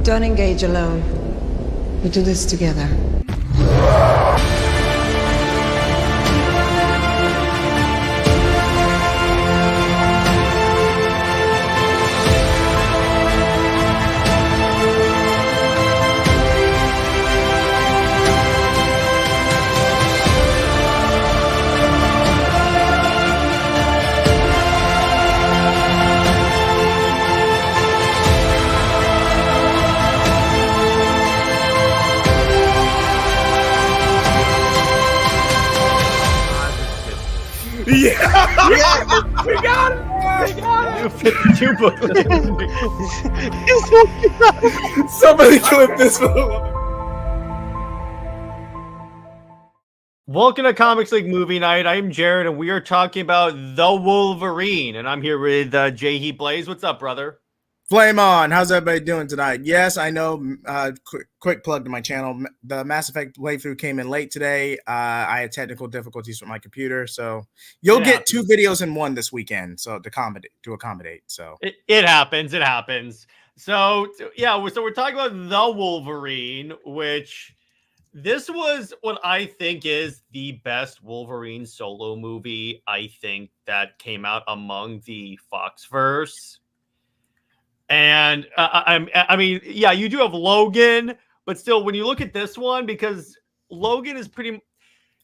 Don't engage alone. We do this together. Yeah, We got it! We got it! New 52 book. somebody clip this one. Welcome to Comics League Movie Night. I'm Jared, and we are talking about The Wolverine. And I'm here with Jay Heat Blaze. What's up, brother? Flame on. How's everybody doing tonight? Yes, I know. Quick plug to my channel. The Mass Effect playthrough came in late today. I had technical difficulties with my computer, so you'll get 2 videos in one this weekend. So to accommodate. So it happens. It happens. So yeah. So we're talking about The Wolverine, which this was what I think is the best Wolverine solo movie I think that came out among the Foxverse. And I mean, yeah, you do have Logan, but still, when you look at this one, because Logan is pretty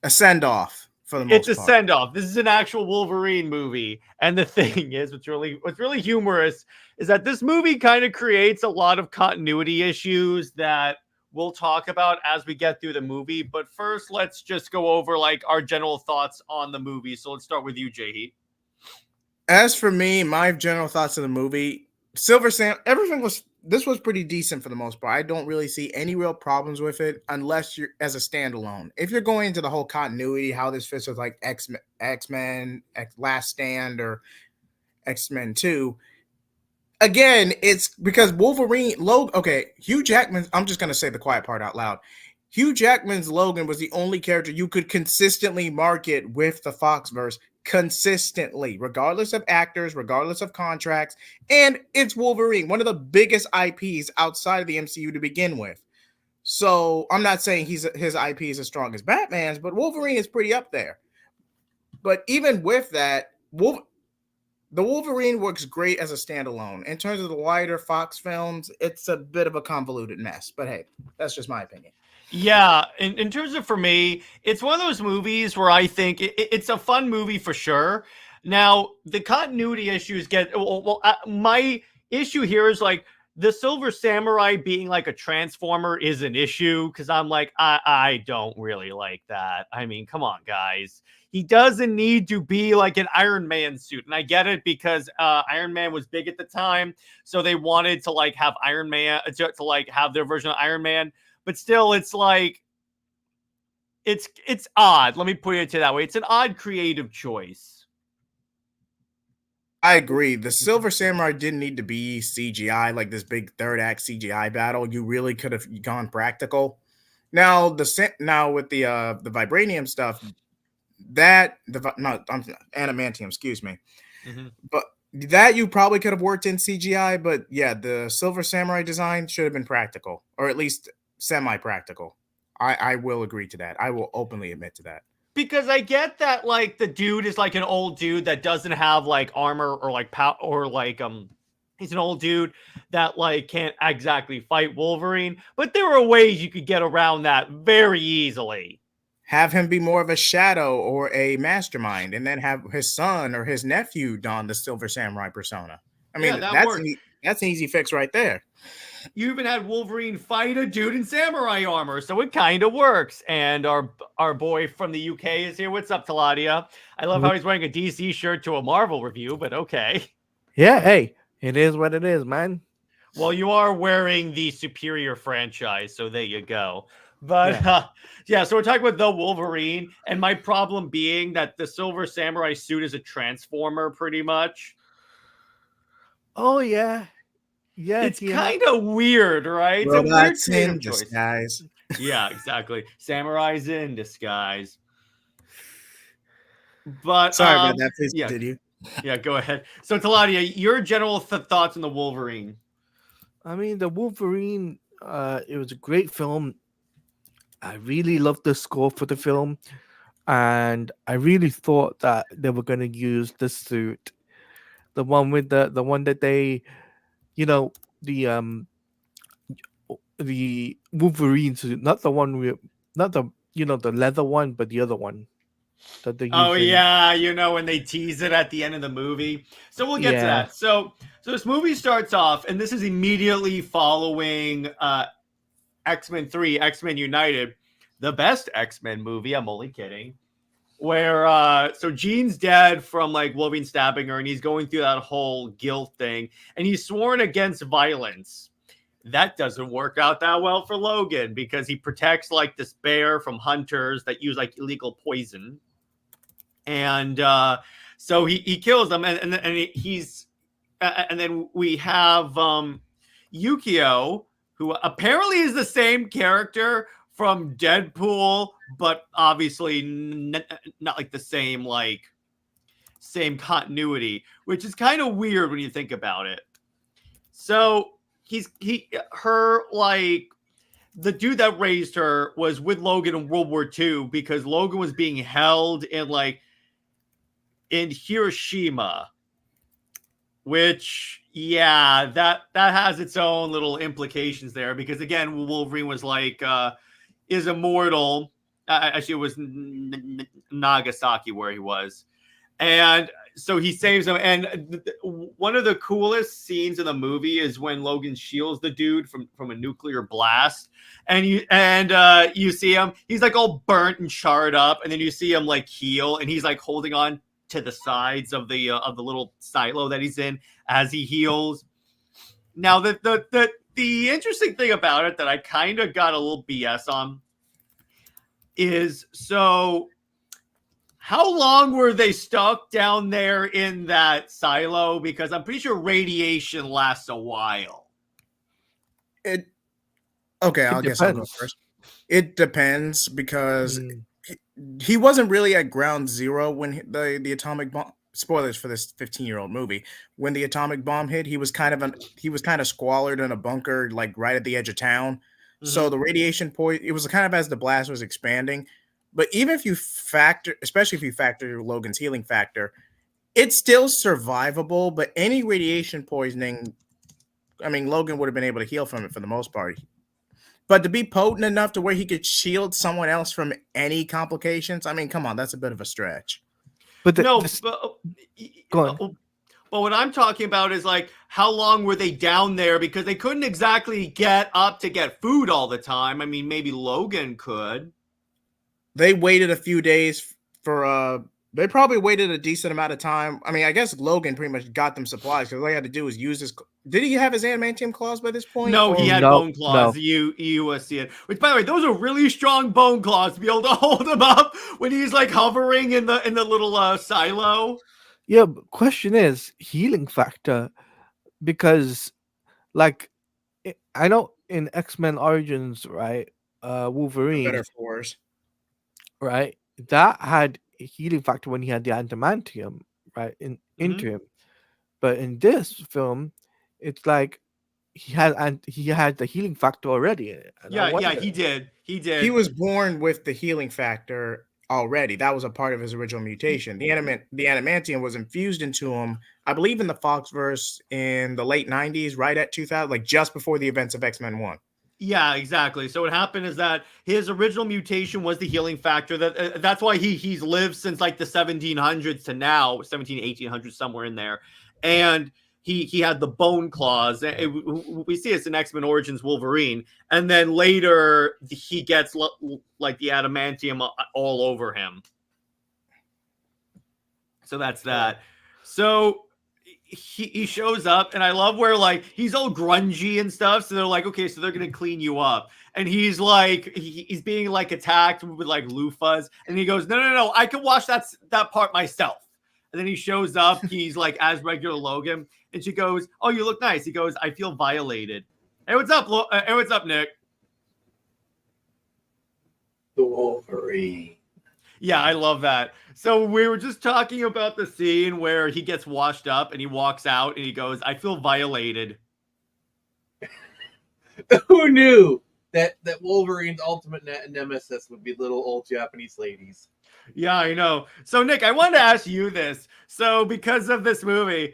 a send off for the most part. It's a send off. This is an actual Wolverine movie, and the thing is, what's really humorous is that this movie kind of creates a lot of continuity issues that we'll talk about as we get through the movie. But first, let's just go over like our general thoughts on the movie. So let's start with you, Jay. As for me, my general thoughts of the movie. Silver Sam, this was pretty decent for the most part. I don't really see any real problems with it unless you're as a standalone. If you're going into the whole continuity, how this fits with like X-Men, Last Stand, or X-Men 2, again, it's because Wolverine, Hugh Jackman, I'm just going to say the quiet part out loud. Hugh Jackman's Logan was the only character you could consistently market with the Foxverse consistently, regardless of actors, regardless of contracts, and it's Wolverine, one of the biggest IPs outside of the MCU to begin with. So I'm not saying his IP is as strong as Batman's, but Wolverine is pretty up there. But even with that, the Wolverine works great as a standalone. In terms of the wider Fox films, it's a bit of a convoluted mess. But hey, that's just my opinion. Yeah, in terms of, for me, it's one of those movies where I think it's a fun movie for sure. Now, the continuity issues my issue here is like the Silver Samurai being like a transformer is an issue because I'm like, I don't really like that. I mean, come on, guys. He doesn't need to be like an Iron Man suit. And I get it because Iron Man was big at the time. So they wanted to like have Iron Man to like have their version of Iron Man. But still, it's like, it's odd. Let me put it that way. It's an odd creative choice. I agree. The Silver Samurai didn't need to be CGI, like this big third act CGI battle. You really could have gone practical. Now, with the vibranium stuff, adamantium, excuse me. Mm-hmm. But that you probably could have worked in CGI. But yeah, the Silver Samurai design should have been practical, or at least semi-practical. I will agree to that. I will openly admit to that. Because I get that like the dude is like an old dude that doesn't have like armor or like power or like he's an old dude that like can't exactly fight Wolverine, but there are ways you could get around that very easily. Have him be more of a shadow or a mastermind, and then have his son or his nephew don the Silver Samurai persona. I mean, that's an easy fix right there. You even had Wolverine fight a dude in samurai armor, so it kind of works. And our boy from the UK is here. What's up, Taladia? I love how he's wearing a DC shirt to a Marvel review, but okay. Yeah, hey, it is what it is, man. Well, you are wearing the superior franchise, so there you go. But yeah, so we're talking about The Wolverine, and my problem being that the Silver Samurai suit is a transformer, pretty much. Oh, yeah. Yeah, it's kind of weird, right? Well, it's a weird in disguise. Yeah, exactly. Samurai's in disguise. But sorry about that. Please continue. Yeah, go ahead. So, Taladia, your general thoughts on the Wolverine? I mean, the Wolverine. It was a great film. I really loved the score for the film, and I really thought that they were going to use the suit, the one with the one that they, you know, the the Wolverine suit, not the one with, not the, the leather one, but the other one that they Oh use in. yeah, when they tease it at the end of the movie. So we'll get to Yeah. that. So this movie starts off, and this is immediately following X-Men 3, X-Men United, the best X-Men movie. I'm only kidding. Where so Jean's dead from like Wolverine stabbing her, and he's going through that whole guilt thing, and he's sworn against violence. That doesn't work out that well for Logan because he protects like this bear from hunters that use like illegal poison. And so he kills them, and he's and then we have Yukio, who apparently is the same character from Deadpool, but obviously not like the same continuity, which is kind of weird when you think about it. So her like the dude that raised her was with Logan in World War II because Logan was being held in Hiroshima, which that has its own little implications there because again Wolverine was like is immortal. Actually, it was Nagasaki where he was, and so he saves him. And one of the coolest scenes in the movie is when Logan shields the dude from a nuclear blast, and you see him. He's like all burnt and charred up, and then you see him like heal, and he's like holding on to the sides of the little silo that he's in as he heals. Now, the interesting thing about it that I kind of got a little BS on is so how long were they stuck down there in that silo? Because I'm pretty sure radiation lasts a while. I'll go Depends. first. It depends because he wasn't really at ground zero when the atomic bomb. Spoilers for this 15-year-old movie. When the atomic bomb hit, he was kind of squalid in a bunker, like right at the edge of town. So the radiation point, it was kind of as the blast was expanding. But even if you factor, especially if you factor Logan's healing factor, it's still survivable. But any radiation poisoning, I mean, Logan would have been able to heal from it for the most part. But to be potent enough to where he could shield someone else from any complications, I mean, come on, that's a bit of a stretch. But Go on. But what I'm talking about is like how long were they down there because they couldn't exactly get up to get food all the time. I mean, maybe Logan could. They waited a few days for they probably waited a decent amount of time. I mean, I guess Logan pretty much got them supplies because all he had to do was use his. Did he have his adamantium claws by this point? No, he had No, bone claws. no. You see it. Which, by the way, those are really strong bone claws to be able to hold him up when he's like hovering in the little silo. Yeah, but question is healing factor because, like, I know in X-Men Origins, right? Wolverine, Better force. right? That had a healing factor when he had the adamantium, right, into him. But in this film, it's like he had the healing factor already. And He did. He was born with the healing factor already. That was a part of his original mutation. The adamantium was infused into him, I believe, in the Foxverse in the late 90s, right at 2000, like just before the events of X-Men 1. Yeah, exactly. So what happened is that his original mutation was the healing factor. That's why he's lived since like the 1700s to now, 1800s, somewhere in there. And he had the bone claws. We see it's in X-Men Origins Wolverine. And then later he gets like the adamantium all over him. So that's that. So he shows up, and I love where like he's all grungy and stuff. So they're like, okay, so they're gonna clean you up, and he's like, he's being like attacked with like loofahs, and he goes, no, I can wash that part myself. And then he shows up, he's like as regular Logan, and she goes, oh, you look nice. He goes, I feel violated. Hey, what's up, hey, what's up, Nick? The Wolverine. Yeah, I love that. So we were just talking about the scene where he gets washed up and he walks out and he goes, I feel violated. Who knew that Wolverine's ultimate nemesis would be little old Japanese ladies? Yeah, I know. So, Nick, I wanted to ask you this. So, because of this movie,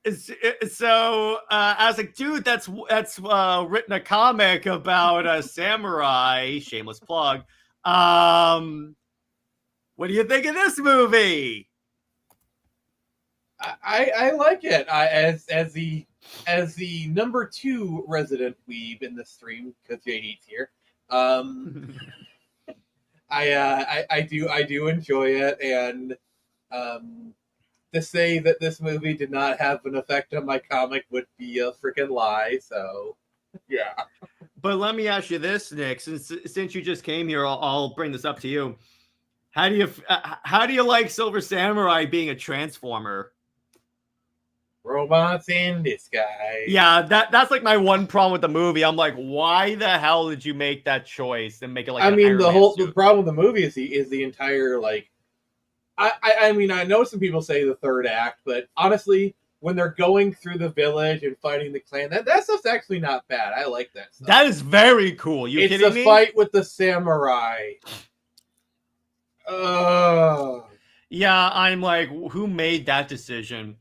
as a dude that's written a comic about a samurai, shameless plug. What do you think of this movie? I like it. As the number 2 resident weeb in the stream, because Jay Heat's here. I do enjoy it, and to say that this movie did not have an effect on my comic would be a freaking lie. So, yeah. But let me ask you this, Nick. Since you just came here, I'll bring this up to you. How do you like Silver Samurai being a transformer? Robots in disguise. Yeah, that's like my one problem with the movie. I'm like, why the hell did you make that choice and make it like? I mean, Iron the Man whole suit? the problem with the movie is the entire like. I mean, I know some people say the third act, but honestly, when they're going through the village and fighting the clan, that stuff's actually not bad. I like that stuff. That is very cool. You it's kidding the me? fight with the samurai. Yeah, I'm like, who made that decision?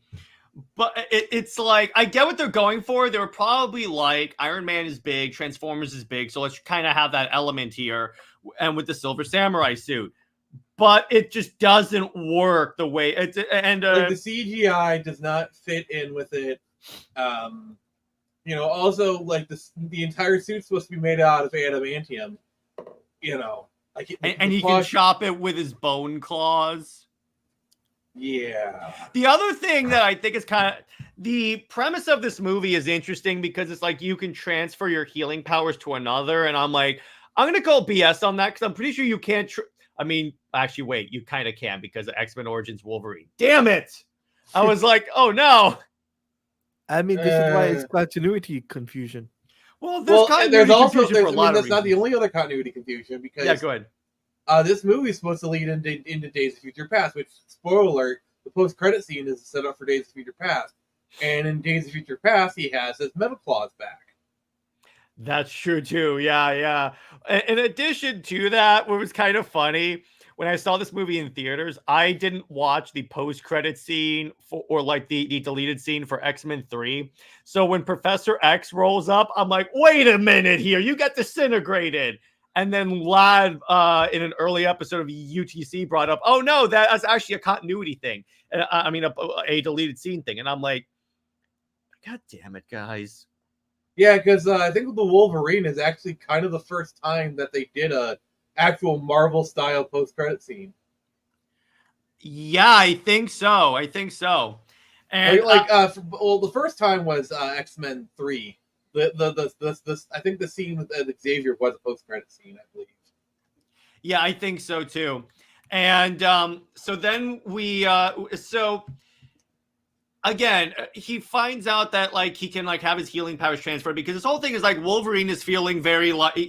But it's like, I get what they're going for. They were probably like, Iron Man is big, Transformers is big, so let's kind of have that element here, and with the Silver Samurai suit. But it just doesn't work the way it's, and like the CGI does not fit in with it. Also like the entire suit's supposed to be made out of adamantium. Like and he can chop it with his bone claws. Yeah. The other thing that I think is kind of the premise of this movie is interesting because it's like you can transfer your healing powers to another, and I'm like, I'm gonna call BS on that because I'm pretty sure you can't. I mean, actually, wait, you kind of can because of X-Men Origins Wolverine. Damn it! I was like, oh no. I mean, this is why it's continuity confusion. Well, there's continuity confusion for a lot of that's reasons. not the only other continuity confusion because yeah, go ahead. This movie is supposed to lead into Days of Future Past, which, spoiler alert, the post-credit scene is set up for Days of Future Past. And in Days of Future Past, he has his metal claws back. That's true, too. Yeah. In addition to that, what was kind of funny, when I saw this movie in theaters, I didn't watch the post-credit scene or like the deleted scene for X-Men 3. So when Professor X rolls up, I'm like, wait a minute here. You got disintegrated. And then Lad, in an early episode of UTC, brought up, oh, no, that's actually a continuity thing. I mean, a deleted scene thing. And I'm like, God damn it, guys. Yeah, because I think the Wolverine is actually kind of the first time that they did a actual Marvel-style post-credit scene. Yeah, I think so. And the first time was X-Men 3. I think the scene with Xavier was a post-credit scene, I believe. Yeah, I think so too. And so then again, he finds out that like he can like have his healing powers transferred because this whole thing is like Wolverine is feeling very what's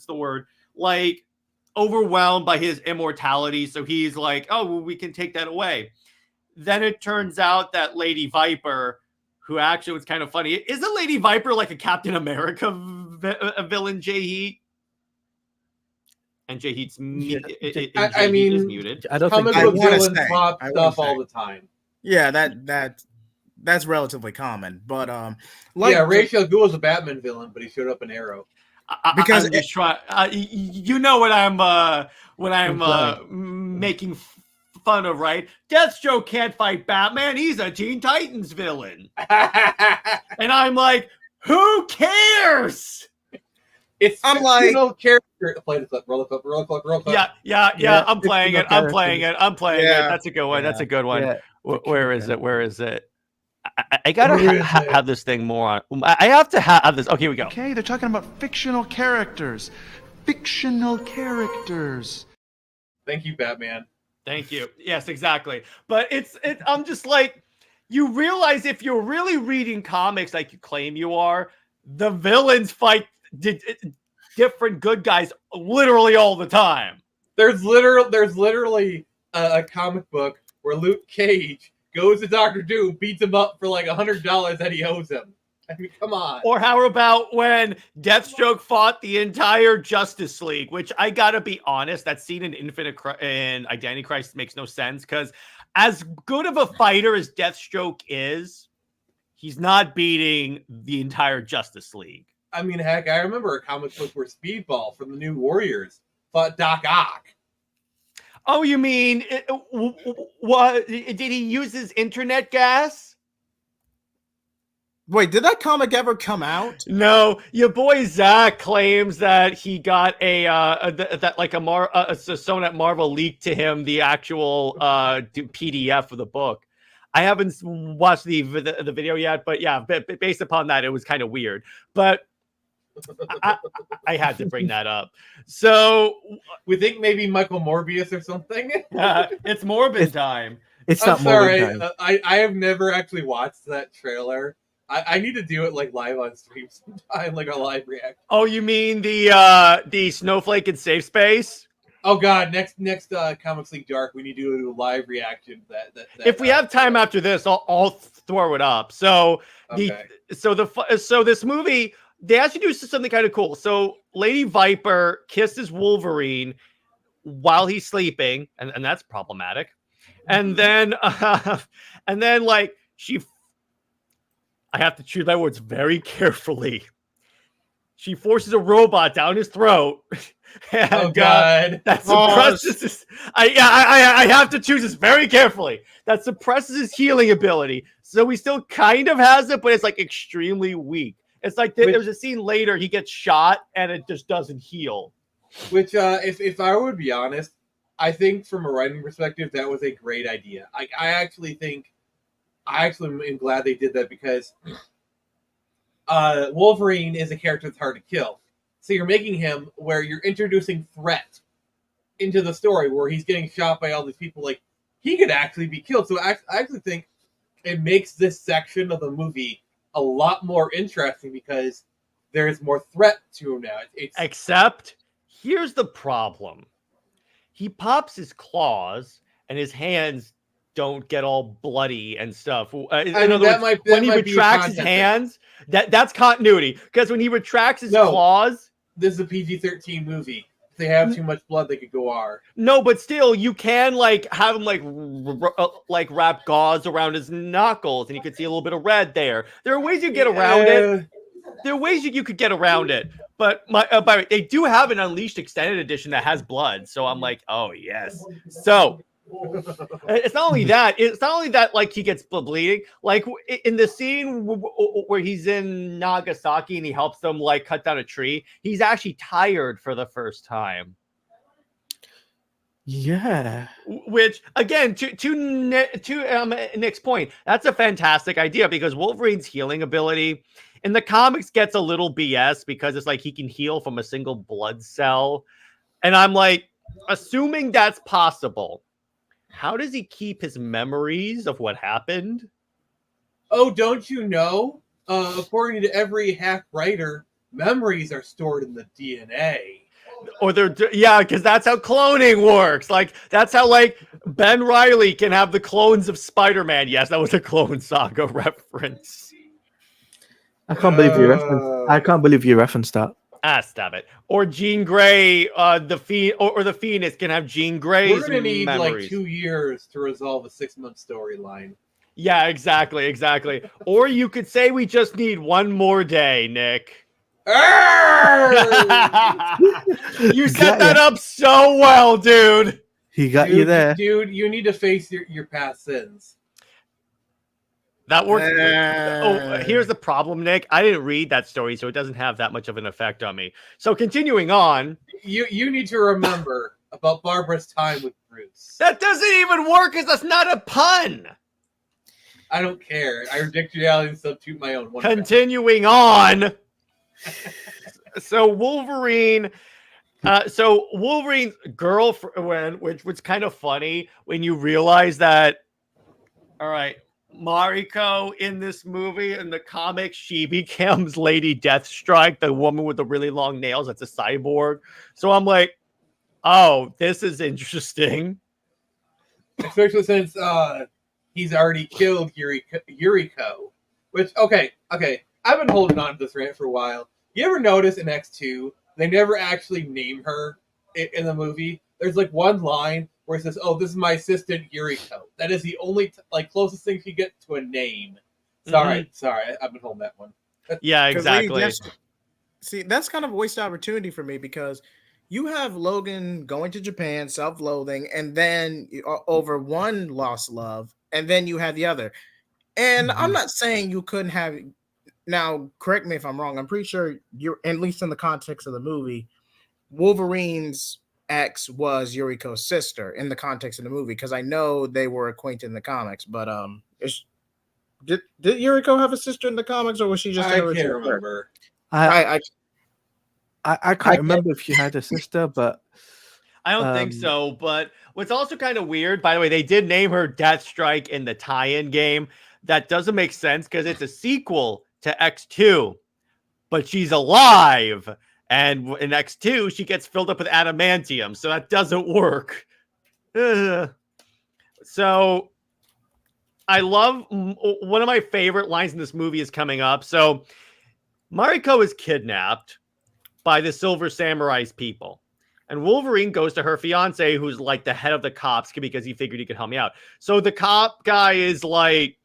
the word? Like overwhelmed by his immortality. So he's like, oh, well, we can take that away. Then it turns out that Lady Viper, who actually was kind of funny. Isn't Lady Viper like a Captain America villain, Jay Heat? And Jay Heat's muted. I don't comic think book wanna villains say- pop I stuff wanna all say. the time. Yeah, that's relatively common. But Ra's al Ghul was a Batman villain, but he showed up in Arrow. Because I'm just trying. You know what I'm making fun of, right? Deathstroke can't fight Batman. He's a Teen Titans villain, and I'm like, who cares? It's I'm like, character. Play the clip. Roll the clip. Yeah. I'm playing it. Yeah. That's a good one. That's a good one. Yeah. Where is it? I gotta have this thing more on. I have to have this. Okay, here we go. Okay, they're talking about fictional characters. Fictional characters. Thank you, Batman. Thank you. Yes, exactly. But I'm just like, you realize if you're really reading comics like you claim you are, the villains fight different good guys literally all the time. There's literally a comic book where Luke Cage goes to Doctor Doom, beats him up for like $100 that he owes him. I mean, come on. Or how about when Deathstroke fought the entire Justice League? Which I gotta be honest, that scene in in Identity Crisis makes no sense because as good of a fighter as Deathstroke is, he's not beating the entire Justice League. I mean, heck, I remember a comic book where Speedball from the New Warriors fought Doc Ock. Oh, you mean what? Did he use his internet gas? Wait, did that comic ever come out? No, your boy Zach claims that he got someone at Marvel leaked to him the actual PDF of the book. I haven't watched the video yet, but yeah, based upon that, it was kind of weird. But I had to bring that up. So we think maybe Michael Morbius or something. It's Morbid time. It's I'm not sorry. Morbid time. I have never actually watched that trailer. I need to do it like live on stream sometime, like a live reaction. Oh, you mean the Snowflake in Safe Space? Oh God! Next Comics League Dark, we need to do a live reaction. That if we have time after this, I'll throw it up. So okay. so this movie, they actually do something kind of cool. So Lady Viper kisses Wolverine while he's sleeping, and that's problematic. And then like I have to choose my words very carefully. She forces a robot down his throat. And, oh God! That suppresses his, I have to choose this very carefully. That suppresses his healing ability. So he still kind of has it, but it's like extremely weak. It's like there's a scene later he gets shot and it just doesn't heal. Which, if I would be honest, I think from a writing perspective that was a great idea. I actually am glad they did that because Wolverine is a character that's hard to kill. So you're making him where you're introducing threat into the story where he's getting shot by all these people. Like, he could actually be killed. So I actually think it makes this section of the movie a lot more interesting because there's more threat to him now. Except, here's the problem. He pops his claws and his hands don't get all bloody and stuff. In other words, when he retracts his hands, that's continuity. Because when he retracts his claws... This is a PG-13 movie. If they have too much blood, they could go R. No, but still, you can have him wrap gauze around his knuckles, and you can see a little bit of red there. There are ways you get around it. There are ways you could get around it. But they do have an Unleashed extended edition that has blood, so I'm like, oh yes. So it's not only that. It's not only that like he gets bleeding. Like in the scene where he's in Nagasaki and he helps them like cut down a tree, he's actually tired for the first time. Yeah. Which again, to Nick's point, that's a fantastic idea because Wolverine's healing ability in the comics gets a little BS because it's like he can heal from a single blood cell, and I'm like, assuming that's possible. How does he keep his memories of what happened? Oh, don't you know? According to every hack writer, memories are stored in the DNA. Or because that's how cloning works. Like that's how Ben Reilly can have the clones of Spider-Man. Yes, that was a Clone Saga reference. I can't believe you referenced. I can't believe you referenced that. Stop it. Or Jean Grey, the Phoenix can have Jean Grey's We're gonna need memories. like 2 years to resolve a 6-month storyline. Yeah, exactly. Or you could say we just need one more day, Nick. You set that up so well, dude. He got you there. Dude, you need to face your past sins. That works. Here's the problem, Nick. I didn't read that story, so it doesn't have that much of an effect on me. So continuing on. You need to remember about Barbara's time with Bruce. That doesn't even work because that's not a pun. I don't care. I reject reality and substitute my own. Continuing on. So Wolverine's girlfriend, which was kind of funny when you realize that, all right, Mariko in this movie, in the comics, she becomes Lady Deathstrike, the woman with the really long nails. That's a cyborg. So I'm like, oh, this is interesting. Especially since he's already killed Yuriko. Which, okay. I I've been holding on to this rant for a while. You ever notice in X2 they never actually name her in the movie? There's like one line where it says, "Oh, this is my assistant Yuriko." That is the only closest thing she gets to a name. Sorry, I've been holding that one. Yeah, exactly. See, that's kind of a wasted opportunity for me because you have Logan going to Japan, self-loathing, and then over one lost love, and then you have the other. And I'm not saying you couldn't have. Now, correct me if I'm wrong. I'm pretty sure you're, at least in the context of the movie, Wolverine's ex was Yuriko's sister in the context of the movie, because I know they were acquainted in the comics. But did Yuriko have a sister in the comics, or was she just? I can't remember. I can't remember if she had a sister, but I don't think so. But what's also kind of weird, by the way, they did name her Deathstrike in the tie-in game. That doesn't make sense because it's a sequel to X2, but she's alive. And in X2, she gets filled up with adamantium, so that doesn't work. So I love one of my favorite lines in this movie is coming up. So Mariko is kidnapped by the Silver Samurai's people. And Wolverine goes to her fiance, who's like the head of the cops, because he figured he could help me out. So the cop guy is like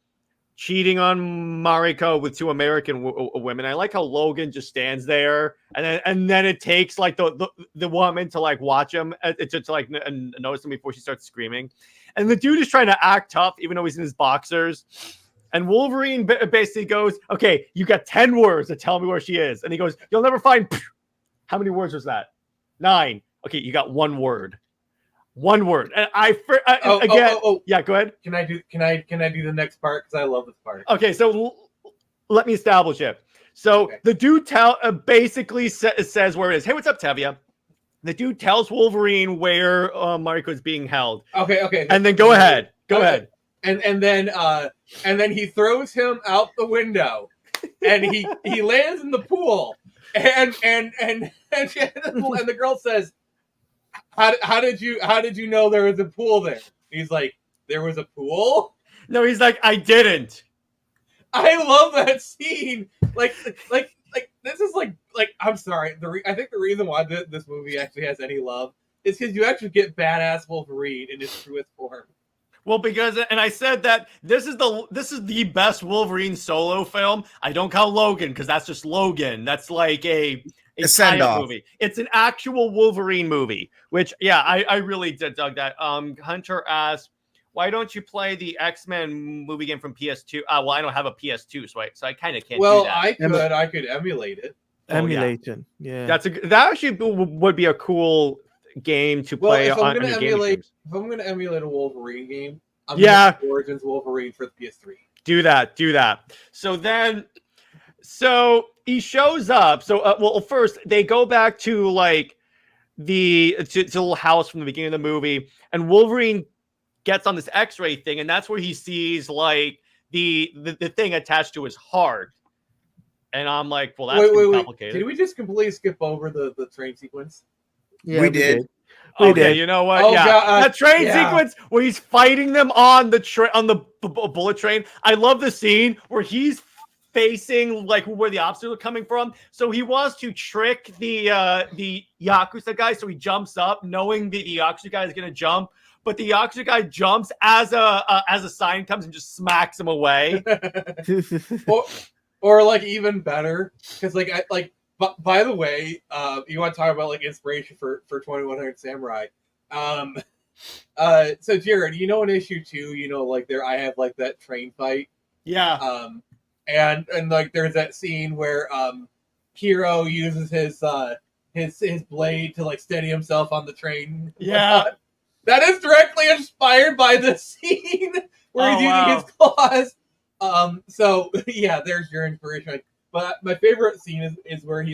cheating on Mariko with two American women. I like how Logan just stands there, and then it takes like the woman to like watch him, to like notice him before she starts screaming. And the dude is trying to act tough, even though he's in his boxers. And Wolverine basically goes, "Okay, you got 10 words to tell me where she is." And he goes, "You'll never find." How many words was that? 9. Okay, you got 1 word. 1 word. And yeah, go ahead. Can I do the next part? Because I love this part. Okay, so let me establish it. So the dude basically says where it is. Hey, what's up, Tevia? The dude tells Wolverine where Mariko is being held. Okay. And then go ahead. Go ahead. And then he throws him out the window, and he lands in the pool, and the girl says, How did you know there was a pool there? He's like, there was a pool? No, he's like, I didn't. I love that scene. Like this is like I'm sorry. I think the reason why this movie actually has any love is because you actually get badass Wolverine in his truest form. Well, because, and I said that this is the best Wolverine solo film. I don't count Logan because that's just Logan. That's like a send-off movie. It's an actual Wolverine movie, which, yeah, I really dug that. Hunter asked, why don't you play the X-Men movie game from PS2? Well, I don't have a PS2, so I kind of can't do that. I could emulate it. Emulating, yeah. That actually would be a cool game to play on your game streams. If I'm going to emulate a Wolverine game, I'm going to Origins Wolverine for the PS3. Do that. So he shows up. So, well, first they go back to like the little house from the beginning of the movie, and Wolverine gets on this X-ray thing, and that's where he sees like the thing attached to his heart. And I'm like, well, that's complicated. Did we just completely skip over the train sequence? Yeah, we did. We Okay, did. you know what? Oh, yeah, God, that train sequence where he's fighting them on the bullet train. I love the scene where he's facing like where the obstacles are coming from. So he wants to trick the yakuza guy. So he jumps up, knowing the yakuza guy is going to jump. But the yakuza guy jumps as a sign comes and just smacks him away. or like even better, because But by the way, you want to talk about like inspiration for 2100 Samurai. So Jared, you know in issue 2, you know, like I have like that train fight. Yeah. And like there's that scene where Hero uses his blade to like steady himself on the train. Yeah. That is directly inspired by the scene where he's using his claws. So yeah, there's your inspiration. But my favorite scene is where he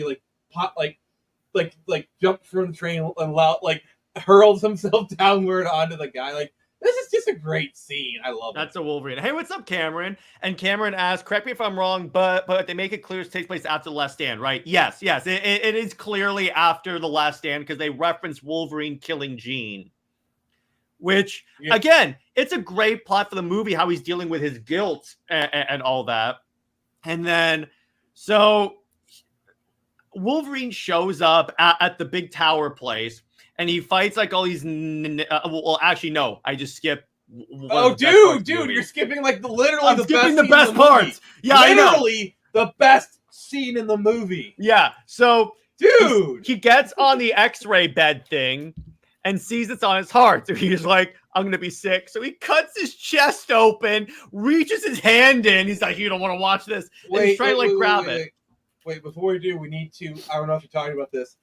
jumps from the train and hurls himself downward onto the guy. Like, this is just a great scene. I love it. That's a Wolverine. Hey, what's up, Cameron? And Cameron asks, correct me if I'm wrong, but they make it clear it takes place after The Last Stand, right? Yes. It is clearly after The Last Stand because they reference Wolverine killing Jean. Which, again, it's a great plot for the movie, how he's dealing with his guilt and all that. And then So Wolverine shows up at the big tower place, and he fights like all these. Well, actually, no, I just skipped. Oh, dude, you're skipping like literally the best scene in the parts. movie. Yeah, literally the best scene in the movie. Yeah, so dude, he gets on the X-ray bed thing and sees it's on his heart. So he's like, I'm gonna be sick. So he cuts his chest open, reaches his hand in. He's like, you don't want to watch this. And he's trying to grab it. Wait, before we do, we need to. I don't know if you're talking about this,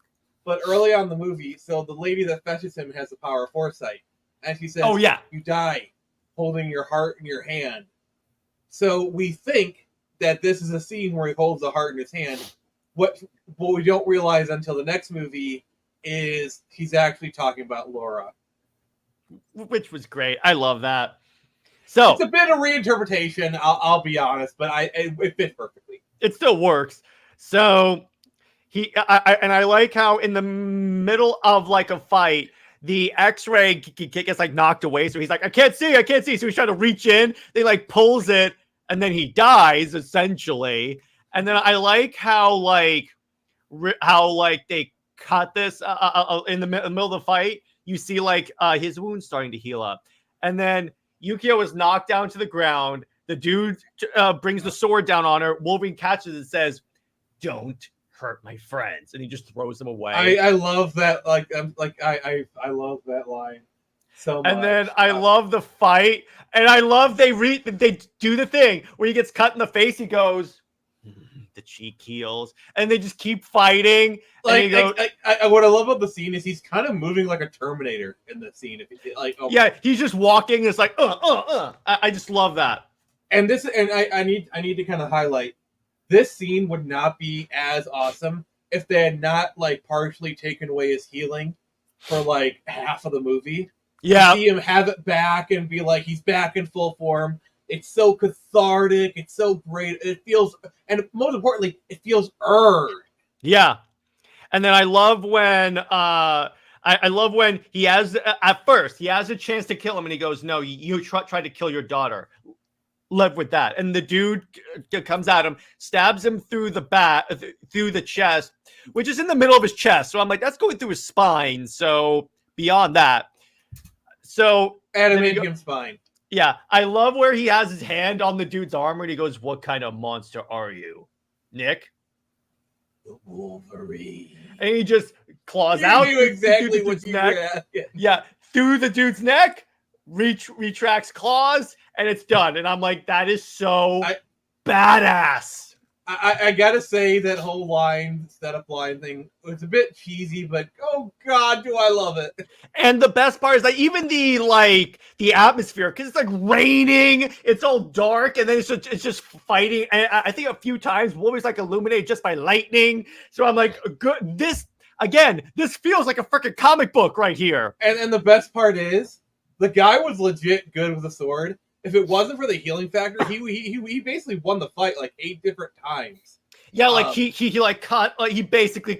but early on in the movie, so the lady that fetches him has the power of foresight, and she says, "Oh yeah, you die holding your heart in your hand." So we think that this is a scene where he holds the heart in his hand. What we don't realize until the next movie is he's actually talking about Laura, which was great. I love that. So it's a bit of reinterpretation. I'll be honest, but it fits perfectly. It still works. So I like how in the middle of like a fight, the X-ray gets like knocked away. So he's like, I can't see. So he's trying to reach in. They like pulls it, and then he dies essentially. And then I like how they cut this in the middle of the fight. You see like his wound's starting to heal up, and then Yukio is knocked down to the ground. The dude brings the sword down on her. Wolverine catches it and says, "Don't hurt my friends," and he just throws them away. I love that. I love that line so much. And then I love the fight, and I love they do the thing where he gets cut in the face. He goes, the cheek heals, and they just keep fighting. Like, what I love about the scene is he's kind of moving like a Terminator in the scene. Yeah, he's just walking. It's like, I just love that. And I need to kind of highlight this scene would not be as awesome if they had not like partially taken away his healing for like half of the movie. Yeah, to see him have it back and be like he's back in full form. It's so cathartic. It's so great. It feels, and most importantly, it feels earned. Yeah, and then I love when I love when he has at first he has a chance to kill him, and he goes, "No, you try to kill your daughter. Live with that." And the dude comes at him, stabs him through the back, through the chest, which is in the middle of his chest. So I'm like, that's going through his spine. So beyond that, so adamantium spine. Yeah, I love where he has his hand on the dude's armor and he goes, "What kind of monster are you, Nick?" The Wolverine. And he just claws out. You knew exactly what you were asking. Yeah, through the dude's neck, retracts claws, and it's done. And I'm like, that is so badass. I gotta say that whole setup line thing was a bit cheesy, but oh god, do I love it! And the best part is like even the atmosphere, because it's like raining, it's all dark, and then it's just fighting. And I think a few times Wolverine's like illuminated just by lightning. So I'm like, good. This feels like a freaking comic book right here. And the best part is the guy was legit good with a sword. If it wasn't for the healing factor, he basically won the fight like 8 different times. Yeah, like he basically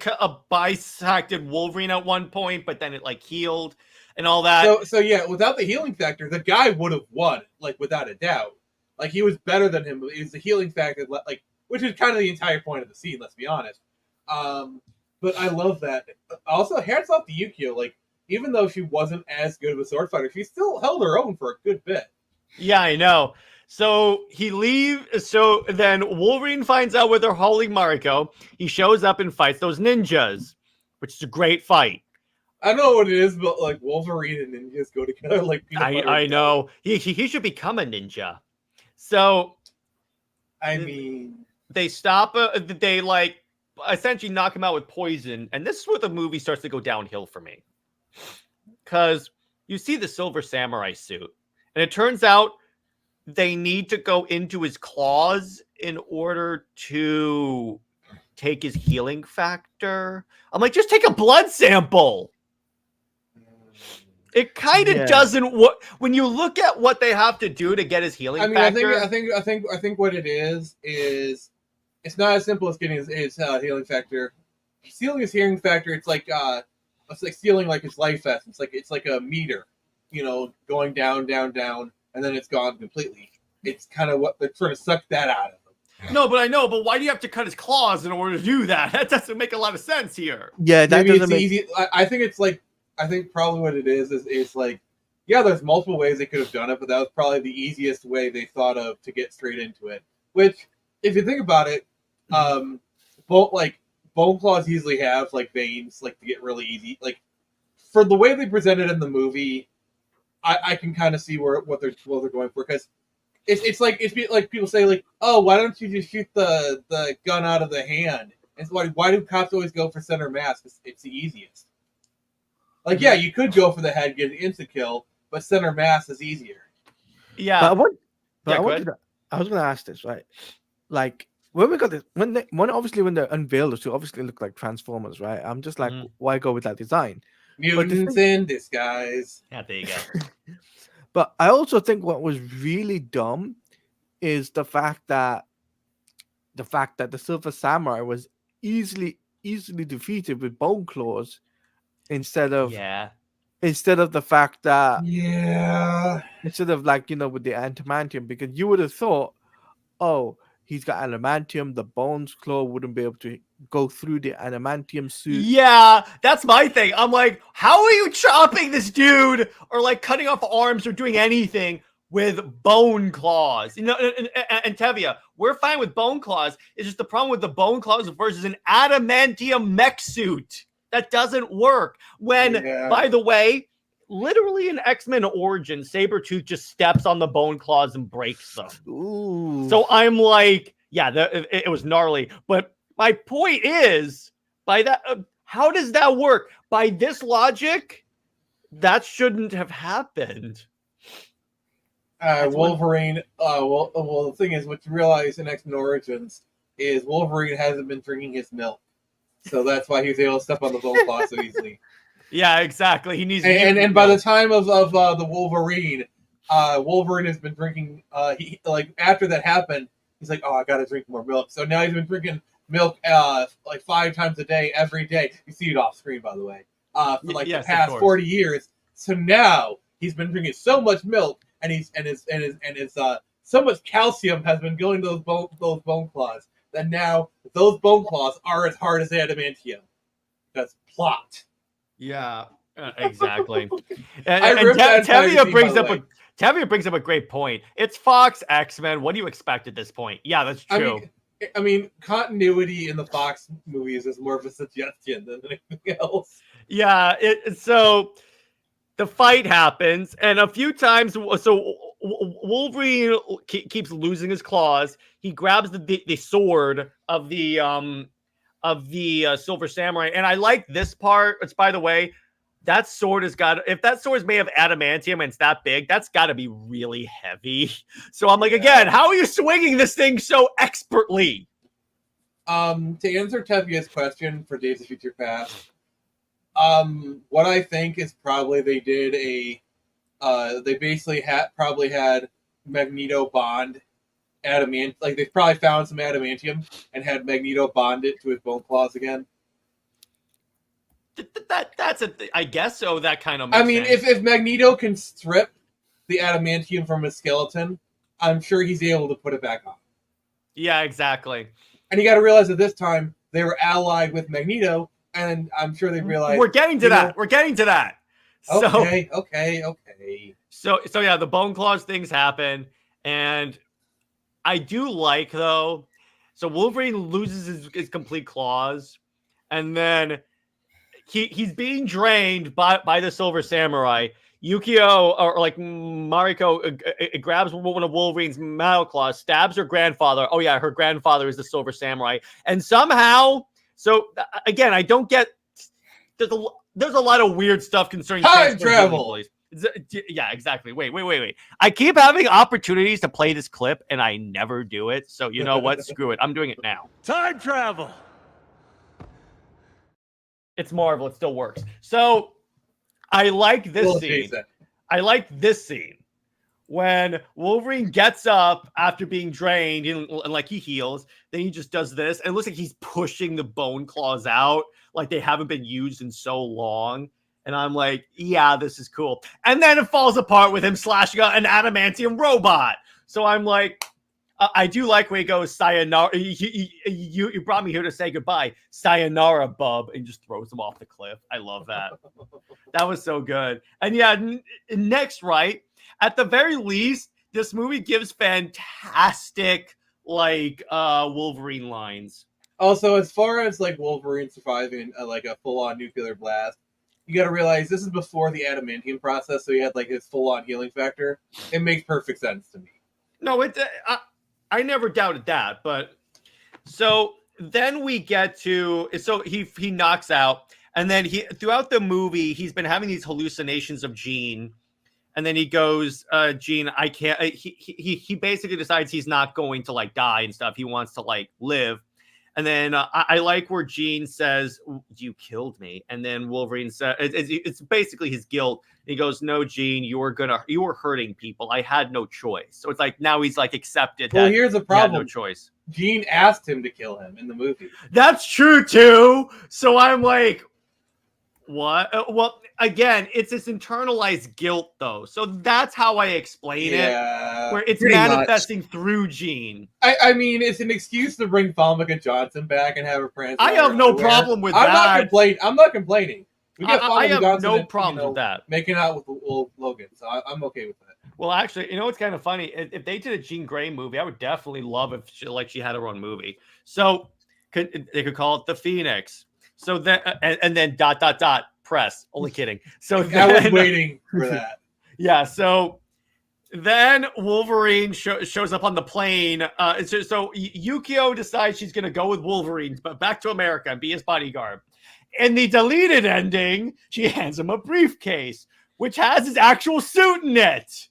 bisected Wolverine at one point, but then it like healed and all that. So yeah, without the healing factor, the guy would have won, like without a doubt. Like he was better than him, but it was the healing factor, like which is kind of the entire point of the scene. Let's be honest. But I love that. Also, hats off to Yukio. Like even though she wasn't as good of a sword fighter, she still held her own for a good bit. Yeah, I know. So he leaves. So then Wolverine finds out where they're holding Mariko. He shows up and fights those ninjas, which is a great fight. I don't know what it is, but like Wolverine and ninjas go together like I know. He should become a ninja. So I mean, they stop. They like essentially knock him out with poison, and this is where the movie starts to go downhill for me. Because you see the Silver Samurai suit. And it turns out they need to go into his claws in order to take his healing factor. I'm like, just take a blood sample. It kind of doesn't work when you look at what they have to do to get his healing factor. I think what it is it's not as simple as getting his healing factor. Stealing his healing factor, it's like stealing like his life essence. It's like a meter. Going down, down, down, and then it's gone completely. It's kind of what they're trying to suck that out of them. No, but I know. But why do you have to cut his claws in order to do that? That doesn't make a lot of sense here. Yeah, that Maybe doesn't it's make. easy. I think it's like, I think probably what it is like, yeah, there's multiple ways they could have done it, but that was probably the easiest way they thought of to get straight into it. Which, if you think about it, bone claws usually have like veins, like to get really easy. Like for the way they presented in the movie, I can kind of see what they're going for, because it's like people say like, oh, why don't you just shoot the gun out of the hand? And so why do cops always go for center mass? It's the easiest. Like, yeah, you could go for the head, get an instant kill, but center mass is easier. Yeah. But I want. But Yeah, I go wanted. I was going to ask this, right? Like when we got this, when they unveiled the two, obviously look like Transformers, right? I'm just like, why go with that design? Mutants in disguise. Yeah, there you go. But I also think what was really dumb is the fact that the Silver Samurai was easily defeated with bone claws instead of the fact that instead of like with the adamantium, because you would have thought, oh, he's got adamantium, the bones claw wouldn't be able to go through the adamantium suit. Yeah, that's my thing. I'm like, how are you chopping this dude or like cutting off arms or doing anything with bone claws? And Tevia, we're fine with bone claws. It's just the problem with the bone claws versus an adamantium mech suit. That doesn't work. By the way, literally in X-Men Origin, Sabretooth just steps on the bone claws and breaks them. Ooh. So I'm like, yeah, it was gnarly. But my point is, by that, how does that work? By this logic, that shouldn't have happened. Wolverine. Well, the thing is, what you realize in X-Men Origins is Wolverine hasn't been drinking his milk, so that's why he was able to step on the bone claw so easily. Yeah, exactly. He needs. And by the time of the Wolverine, Wolverine has been drinking. He like after that happened, he's like, oh, I got to drink more milk. So now he's been drinking milk like 5 times a day, every day. You see it off screen, by the way, for like the past 40 years. So now he's been drinking so much milk, and his so much calcium has been going to those bone claws that now those bone claws are as hard as adamantium. That's plot. Yeah, exactly. I and ripped that entire Tevia scene, brings by up the way. Tevia brings up a great point. It's Fox X-Men. What do you expect at this point? Yeah, that's true. I mean, continuity in the Fox movies is more of a suggestion than anything else. Yeah, so the fight happens, and a few times, so Wolverine keeps losing his claws. He grabs the sword of the Silver Samurai, and I like this part. It's, by the way, that sword has got, if that sword is made of adamantium and it's that big, that's got to be really heavy. So I'm like, again, how are you swinging this thing so expertly? To answer Tevia's question for Days of Future Past, what I think is probably they did they basically probably had Magneto bond adamant, like they probably found some adamantium and had Magneto bond it to his bone claws again. That's I guess so. That kind of makes sense. if Magneto can strip the adamantium from his skeleton, I'm sure he's able to put it back on. Yeah, exactly. And you got to realize at this time they were allied with Magneto, and I'm sure they realized we're getting to that. We're getting to that. Okay. So yeah, the bone claws things happen, and I do like though. So Wolverine loses his complete claws, and then he's being drained by the Silver Samurai. Yukio, or like Mariko, grabs one of Wolverine's metal claws, stabs her grandfather. Oh yeah, her grandfather is the Silver Samurai, and somehow. So again, I don't get. There's a lot of weird stuff concerning time travel. Yeah, exactly. Wait. I keep having opportunities to play this clip, and I never do it. So you know what? Screw it. I'm doing it now. Time travel. It's Marvel. It still works. So I like this scene. I like this scene when Wolverine gets up after being drained and like he heals. Then he just does this, and it looks like he's pushing the bone claws out like they haven't been used in so long. And I'm like, yeah, this is cool. And then it falls apart with him slashing an adamantium robot. So I'm like, I do like when he goes, sayonara. You brought me here to say goodbye. Sayonara, bub. And just throws him off the cliff. I love that. That was so good. And yeah, next, right? At the very least, this movie gives fantastic, like, Wolverine lines. Also, as far as like Wolverine surviving like a full-on nuclear blast, you got to realize this is before the adamantium process, so he had like his full-on healing factor. It makes perfect sense to me. No, I never doubted that. But so then we get to, so he knocks out, and then throughout the movie he's been having these hallucinations of Jean, and then he goes, Jean, I can't. He basically decides he's not going to like die and stuff. He wants to like live. And then I like where Jean says, "You killed me," and then Wolverine says, "It's basically his guilt." He goes, "No, Jean, you were hurting people. I had no choice." So it's like now he's like accepted. Well, that here's the he had problem. no choice. Jean asked him to kill him in the movie. That's true too. So I'm like, what? Well, again, it's this internalized guilt though. So that's how I explain it. Where it's pretty manifesting through Jean. I mean, it's an excuse to bring Famke Johnson back and have her prank. I have no problem with I'm that. I'm not complaining. We got I Famke have Johnson no and, problems with that. Making out with Logan, so I'm okay with that. Well, actually, you know what's kind of funny? If they did a Jean Grey movie, I would definitely love if she had her own movie. So they could call it The Phoenix. So then and then ... press. Only kidding. So then, I was waiting for that. Yeah. So then Wolverine shows up on the plane. So Yukio decides she's going to go with Wolverine, but back to America and be his bodyguard. In the deleted ending, she hands him a briefcase, which has his actual suit in it.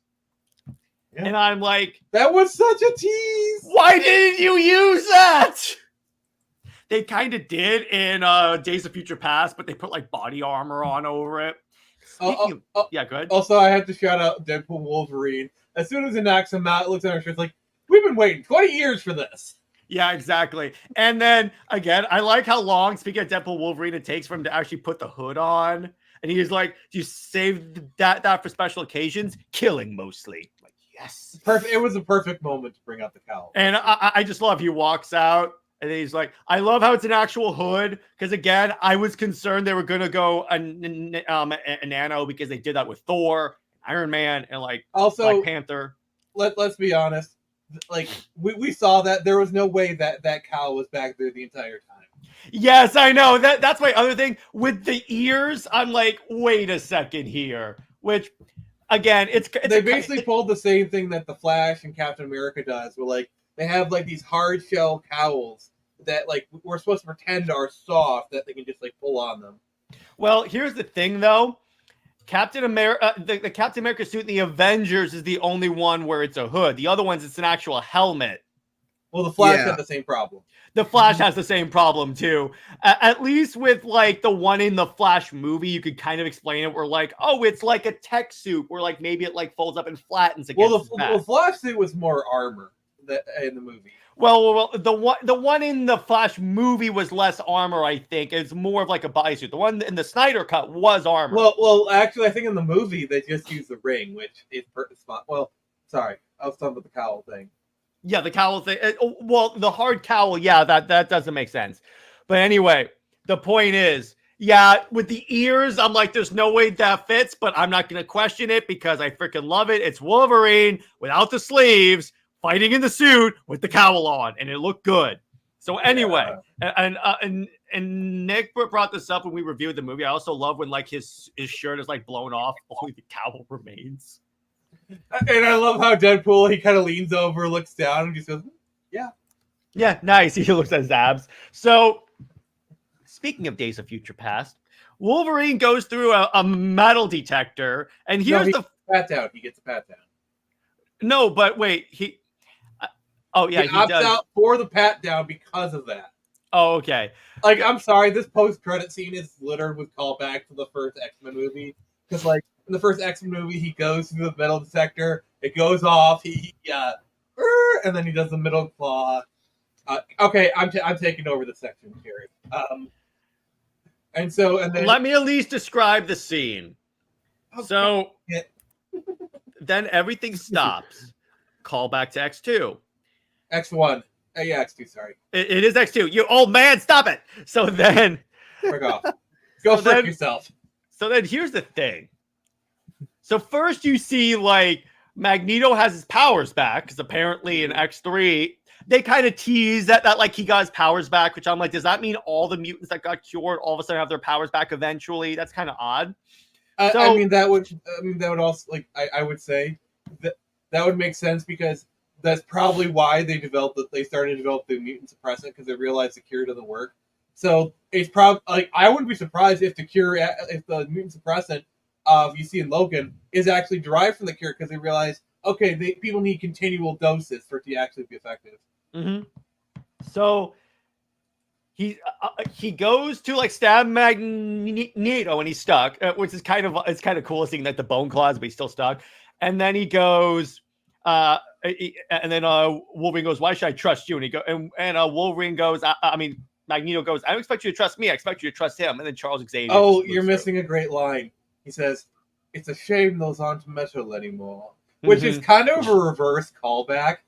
Yeah. And I'm like, that was such a tease. Why didn't you use that? They kind of did in Days of Future Past, but they put like body armor on over it. Yeah, go ahead. Also, I have to shout out Deadpool Wolverine. As soon as he knocks him out, looks at her, she's like, "We've been waiting 20 years for this." Yeah, exactly. And then again, I like how long, speaking of Deadpool Wolverine, it takes for him to actually put the hood on. And he's like, "Do you save that for special occasions? Killing mostly." I'm like, yes. Perfect. It was a perfect moment to bring out the cowl. And I just love he walks out. And he's like, I love how it's an actual hood. Because again, I was concerned they were going to go a nano because they did that with Thor, Iron Man, and like also Black Panther. Let's be honest. Like we saw that there was no way that cowl was back there the entire time. Yes, I know. That's my other thing. With the ears, I'm like, wait a second here. Which, again, they basically pulled the same thing that the Flash and Captain America does. Where like they have like these hard shell cowls that like we're supposed to pretend are soft that they can just like pull on them. Well, here's the thing though. Captain America, the Captain America suit in the Avengers is the only one where it's a hood. The other ones, it's an actual helmet. Well, the Flash had the same problem. The Flash has the same problem too. At least with like the one in the Flash movie, you could kind of explain it. Where like, oh, it's like a tech suit, where like maybe it like folds up and flattens against. Well, the Flash suit was more armor in the movie. Well, the one in the Flash movie was less armor, I think. It's more of like a bodysuit. The one in the Snyder cut was armor. Well, actually, I think in the movie they just used the ring, which is spot. Well, sorry, I was talking about the cowl thing. Yeah, the cowl thing. Well, the hard cowl, yeah, that doesn't make sense. But anyway, the point is, yeah, with the ears, I'm like, there's no way that fits, but I'm not going to question it because I freaking love it. It's Wolverine without the sleeves, fighting in the suit with the cowl on, and it looked good. So anyway, and Nick brought this up when we reviewed the movie. I also love when like his shirt is like blown off, only the cowl remains. And I love how Deadpool, he kind of leans over, looks down, and just goes, "Yeah, yeah, nice." He looks at his abs. So, speaking of Days of Future Past, Wolverine goes through a metal detector, and here's the pat down. He gets a pat down. No, but wait, he opts does. out for the pat down because of that. Oh, okay. Like, I'm sorry, this post-credit scene is littered with callback to the first X-Men movie. Because, like, in the first X-Men movie, he goes through the metal detector, it goes off, and then he does the middle claw. Okay, I'm taking over this section, Jerry. And then let me at least describe the scene. Okay. So then everything stops. Call back to X2. X1. Yeah, X2. Sorry. It is X2. You old man, stop it. So then, Frick off. Go frick yourself. So then here's the thing. So first you see like Magneto has his powers back because apparently in X3 they kind of tease that like he got his powers back, which I'm like, does that mean all the mutants that got cured all of a sudden have their powers back eventually? That's kind of odd. I mean that would also like I would say that would make sense because that's probably why they started to develop the mutant suppressant because they realized the cure doesn't work. So it's probably like I wouldn't be surprised if the mutant suppressant you see in Logan is actually derived from the cure because they realize people need continual doses for it to actually be effective. Mm-hmm. So he goes to like stab Magneto and he's stuck, which is kind of cool seeing that the bone claws, but he's still stuck. And then he goes, and then Wolverine goes, "Why should I trust you?" And Wolverine goes, Magneto goes, "I don't expect you to trust me. I expect you to trust him." And then Charles Xavier. Oh, you're missing a great line. He says, "It's a shame those aren't metal anymore," which is kind of a reverse callback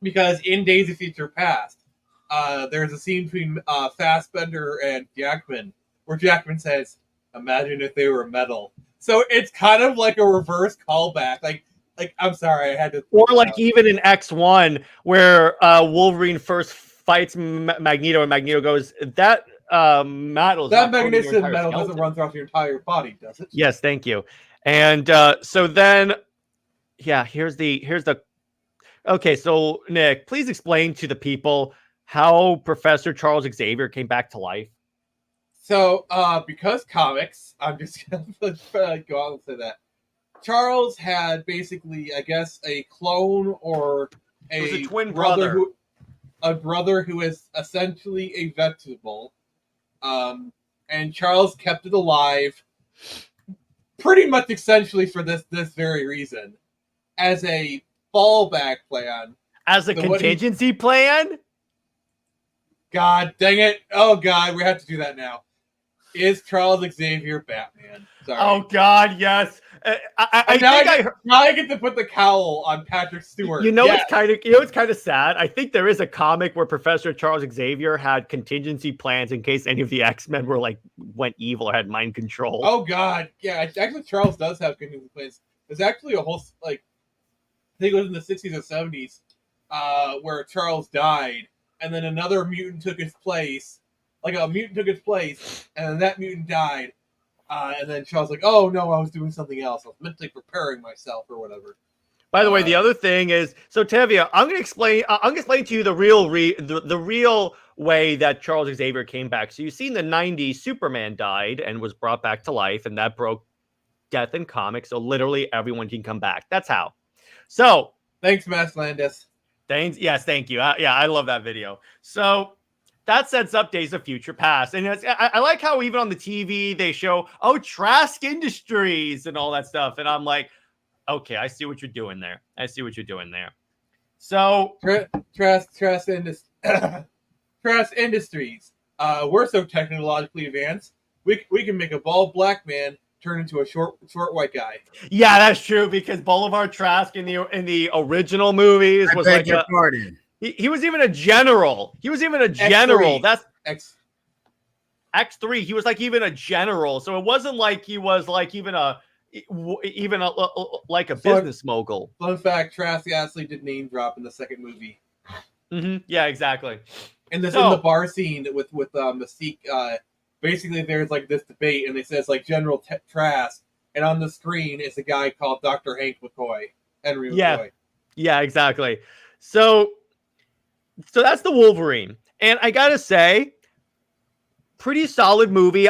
because in Days of Future Past, there's a scene between Fassbender and Jackman where Jackman says, "Imagine if they were metal." So it's kind of like a reverse callback. Like I'm sorry, I had to. Or like even in X1 where Wolverine first fights Magneto and Magneto goes, "That metal. That magnetic metal doesn't run throughout your entire body, does it?" Yes, thank you. And so then, yeah, here's the. Okay, so Nick, please explain to the people how Professor Charles Xavier came back to life. So, because comics, I'm just gonna go out and say that Charles had basically, I guess, a clone or a twin brother. A brother who is essentially a vegetable. And Charles kept it alive pretty much essentially for this very reason. As a fallback plan. As a contingency plan? God dang it. Oh, God, we have to do that now. Is Charles Xavier Batman? Sorry. Oh, God, yes. Now I get to put the cowl on Patrick Stewart. It's kind of sad. I think there is a comic where Professor Charles Xavier had contingency plans in case any of the X-Men went evil or had mind control. Oh God, yeah. Actually, Charles does have contingency plans. There's actually a whole I think it was in the 60s or 70s, where Charles died, and then another mutant took his place. Like a mutant took his place, and then that mutant died. And then Charles like, "Oh no, I was doing something else. I was mentally preparing myself or whatever." By the way, the other thing is, so Tevia, I'm gonna explain to you the real way that Charles Xavier came back. So you see in the 90s, Superman died and was brought back to life, and that broke death in comics. So literally everyone can come back. That's how. So thanks, Matt Landis. Thanks. Yes, thank you. I love that video. So that sets up Days of Future Past. And I like how even on the TV they show, Trask Industries and all that stuff. And I'm like, okay, I see what you're doing there. So Trask Industries. We're so technologically advanced. We can make a bald black man turn into a short white guy. Yeah, that's true because Boulevard Trask in the original movies was like a pardon. He was even a general. X3. That's X3. He was like even a general. So it wasn't like he was like even a business mogul. Fun fact: Trask actually did name drop in the second movie. Mm-hmm. Yeah, exactly. And in the bar scene with Mystique, basically there's like this debate, and it says like General Trask, and on the screen is a guy called Dr. Hank McCoy, Henry McCoy. Yeah, exactly. So that's the Wolverine, and I gotta say, pretty solid movie.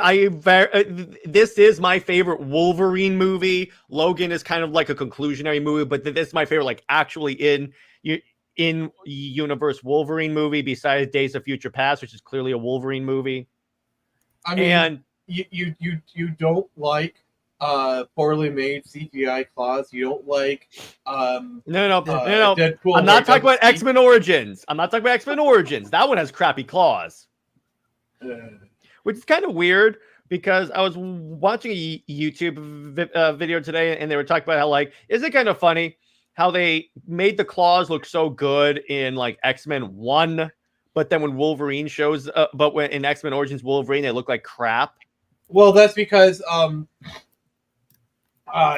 This is my favorite Wolverine movie. Logan is kind of like a conclusionary movie, but this is my favorite, like actually in universe Wolverine movie besides Days of Future Past, which is clearly a Wolverine movie. I mean, and you don't like poorly made CGI claws. You don't like no. Deadpool. I'm not talking about X-Men Origins. That one has crappy claws. Which is kind of weird because I was watching a YouTube video today and they were talking about how, like, is it kind of funny how they made the claws look so good in like X-Men 1, but then when Wolverine shows but when in X-Men Origins Wolverine, they look like crap. Well, that's because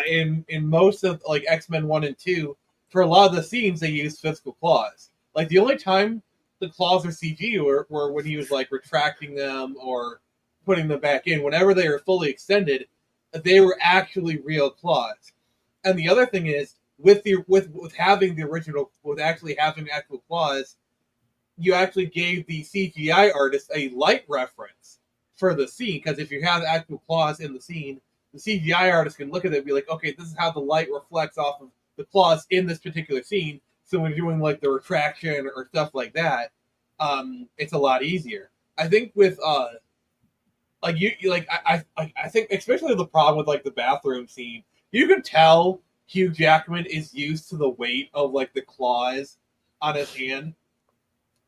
in most of like X-Men 1 and 2, for a lot of the scenes they use physical claws. Like the only time the claws are CG were when he was like retracting them or putting them back in. Whenever they were fully extended, they were actually real claws. And the other thing is with having the original, with actually having actual claws, you actually gave the CGI artist a light reference for the scene, because if you have actual claws in the scene, the CGI artist can look at it and be like, okay, this is how the light reflects off of the claws in this particular scene. So when you're doing like the retraction or stuff like that, it's a lot easier. I think with I think especially the problem with like the bathroom scene, you can tell Hugh Jackman is used to the weight of like the claws on his hand,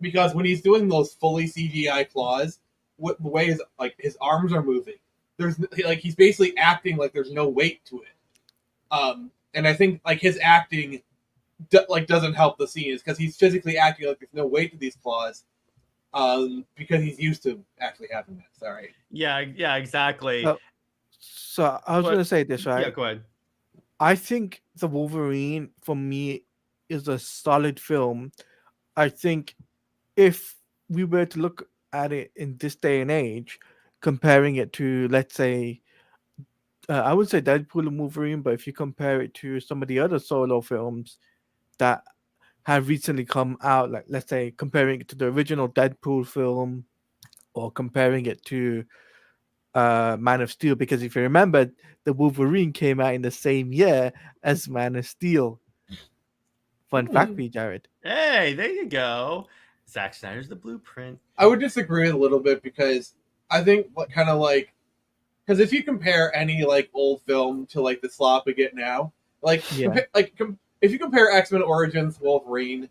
because when he's doing those fully CGI claws, the way his arms are moving, there's like he's basically acting like there's no weight to it. And I think like his acting doesn't help the scene, is because he's physically acting like there's no weight to these claws, because he's used to actually having that. Sorry. Yeah, exactly. So I was going to say this, right? Yeah, go ahead. I think the Wolverine for me is a solid film. I think if we were to look at it in this day and age, comparing it to, let's say, I would say Deadpool and Wolverine, but if you compare it to some of the other solo films that have recently come out, like let's say comparing it to the original Deadpool film, or comparing it to Man of Steel, because if you remember, the Wolverine came out in the same year as Man of Steel. Fun fact for you, Jared. Hey, there you go. Zack Snyder's the blueprint. I would disagree a little bit, because I think because if you compare any like old film to like the slop we get now, like if you compare X-Men Origins Wolverine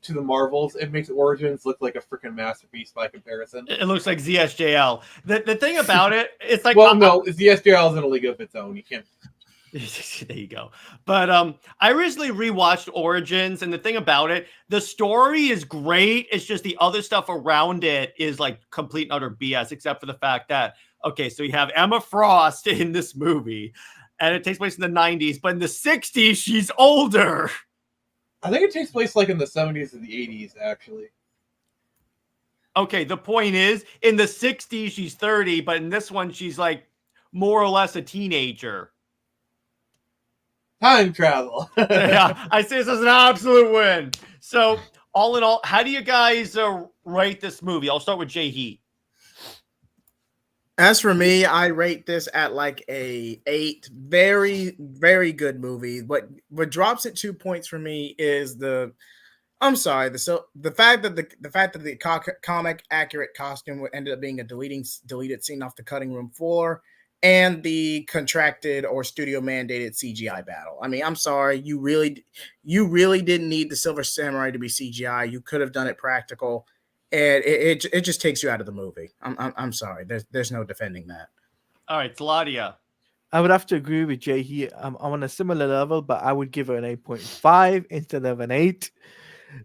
to the Marvels, it makes Origins look like a freaking masterpiece by comparison. It looks like ZSJL. The thing about it, it's like, well, no, ZSJL is in a league of its own. You can't. There you go. But I recently rewatched Origins, and the thing about it, the story is great. It's just the other stuff around it is like complete and utter BS, except for the fact that, okay, so you have Emma Frost in this movie, and it takes place in the 90s, but in the 60s, she's older. I think it takes place like in the 70s and the 80s, actually. Okay, the point is, in the 60s, she's 30, but in this one, she's like more or less a teenager. Time travel. Yeah, I say this as an absolute win. So, all in all, how do you guys rate this movie? I'll start with Jay Heat. As for me, I rate this at like a 8. Very, very good movie. What drops it 2 points for me is the fact that the comic accurate costume ended up being a deleted scene off the cutting room floor, and the contracted or studio mandated CGI battle. I mean, I'm sorry, you really didn't need the Silver Samurai to be CGI. You could have done it practical. And it just takes you out of the movie. I'm sorry. There's no defending that. All right, Claudia. I would have to agree with Jay here. I'm on a similar level, but I would give it an 8.5 instead of an 8,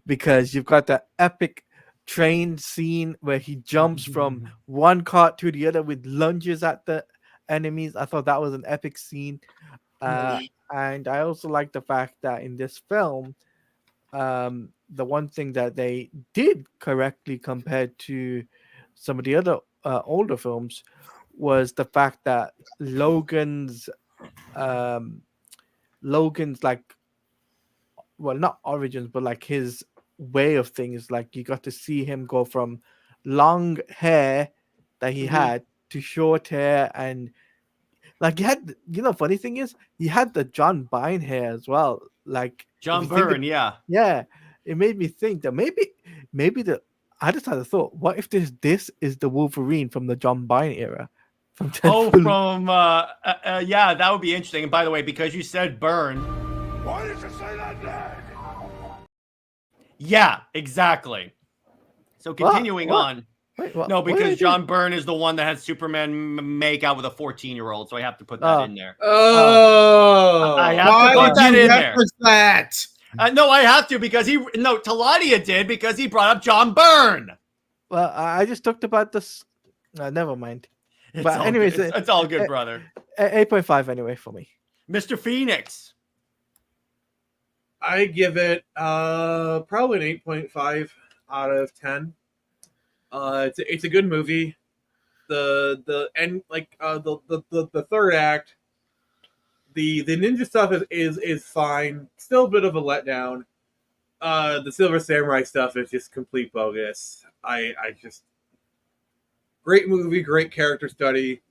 because you've got the epic train scene where he jumps from one cart to the other with lunges at the enemies. I thought that was an epic scene. And I also like the fact that in this film, the one thing that they did correctly compared to some of the other older films was the fact that Logan's like, well, not origins, but like his way of things, like you got to see him go from long hair that he had to short hair, and like he had, funny thing is he had the John Byrne hair as well, like John Byrne. Yeah. It made me think that maybe I just had a thought, what if this is the Wolverine from the John Byrne era? From yeah, that would be interesting. And by the way, because you said Byrne, why did you say that name? Yeah, exactly. So continuing on. Wait, what? No, because John Byrne is the one that had Superman make out with a 14-year-old, so I have to put that in there. Oh, I have to put that in there. That? No, I have to because Taladia did because he brought up John Byrne. Well, I just talked about this. Never mind. It's But all anyways, good. It's all good, brother. 8.5 anyway for me. Mr. Phoenix. I give it probably an 8.5 out of 10. It's a good movie. The end, like the third act, the ninja stuff is fine. Still a bit of a letdown. The Silver Samurai stuff is just complete bogus. I just great movie, great character study,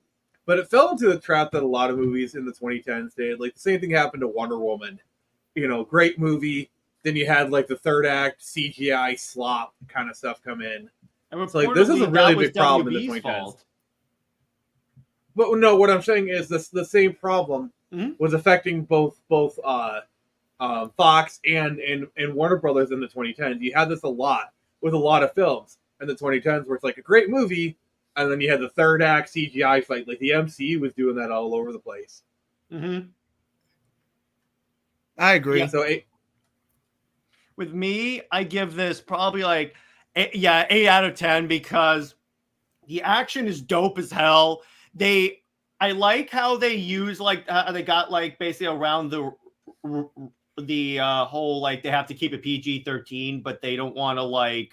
but it fell into the trap that a lot of movies in the 2010s did. Like the same thing happened to Wonder Woman. Great movie. Then you had like the third act CGI slop kind of stuff come in. And It's like this is a really big problem in the WB's 2010s. fault. But no, what I'm saying is the same problem was affecting both Fox and Warner Brothers in the 2010s. You had this a lot with a lot of films in the 2010s where it's like a great movie, and then you had the third act CGI fight. Like the MCU was doing that all over the place. Mm-hmm. I agree. Yeah, so With me, I give this probably like 8 out of 10 because the action is dope as hell. I like how they use they got like basically around the whole like they have to keep it PG-13, but they don't want to like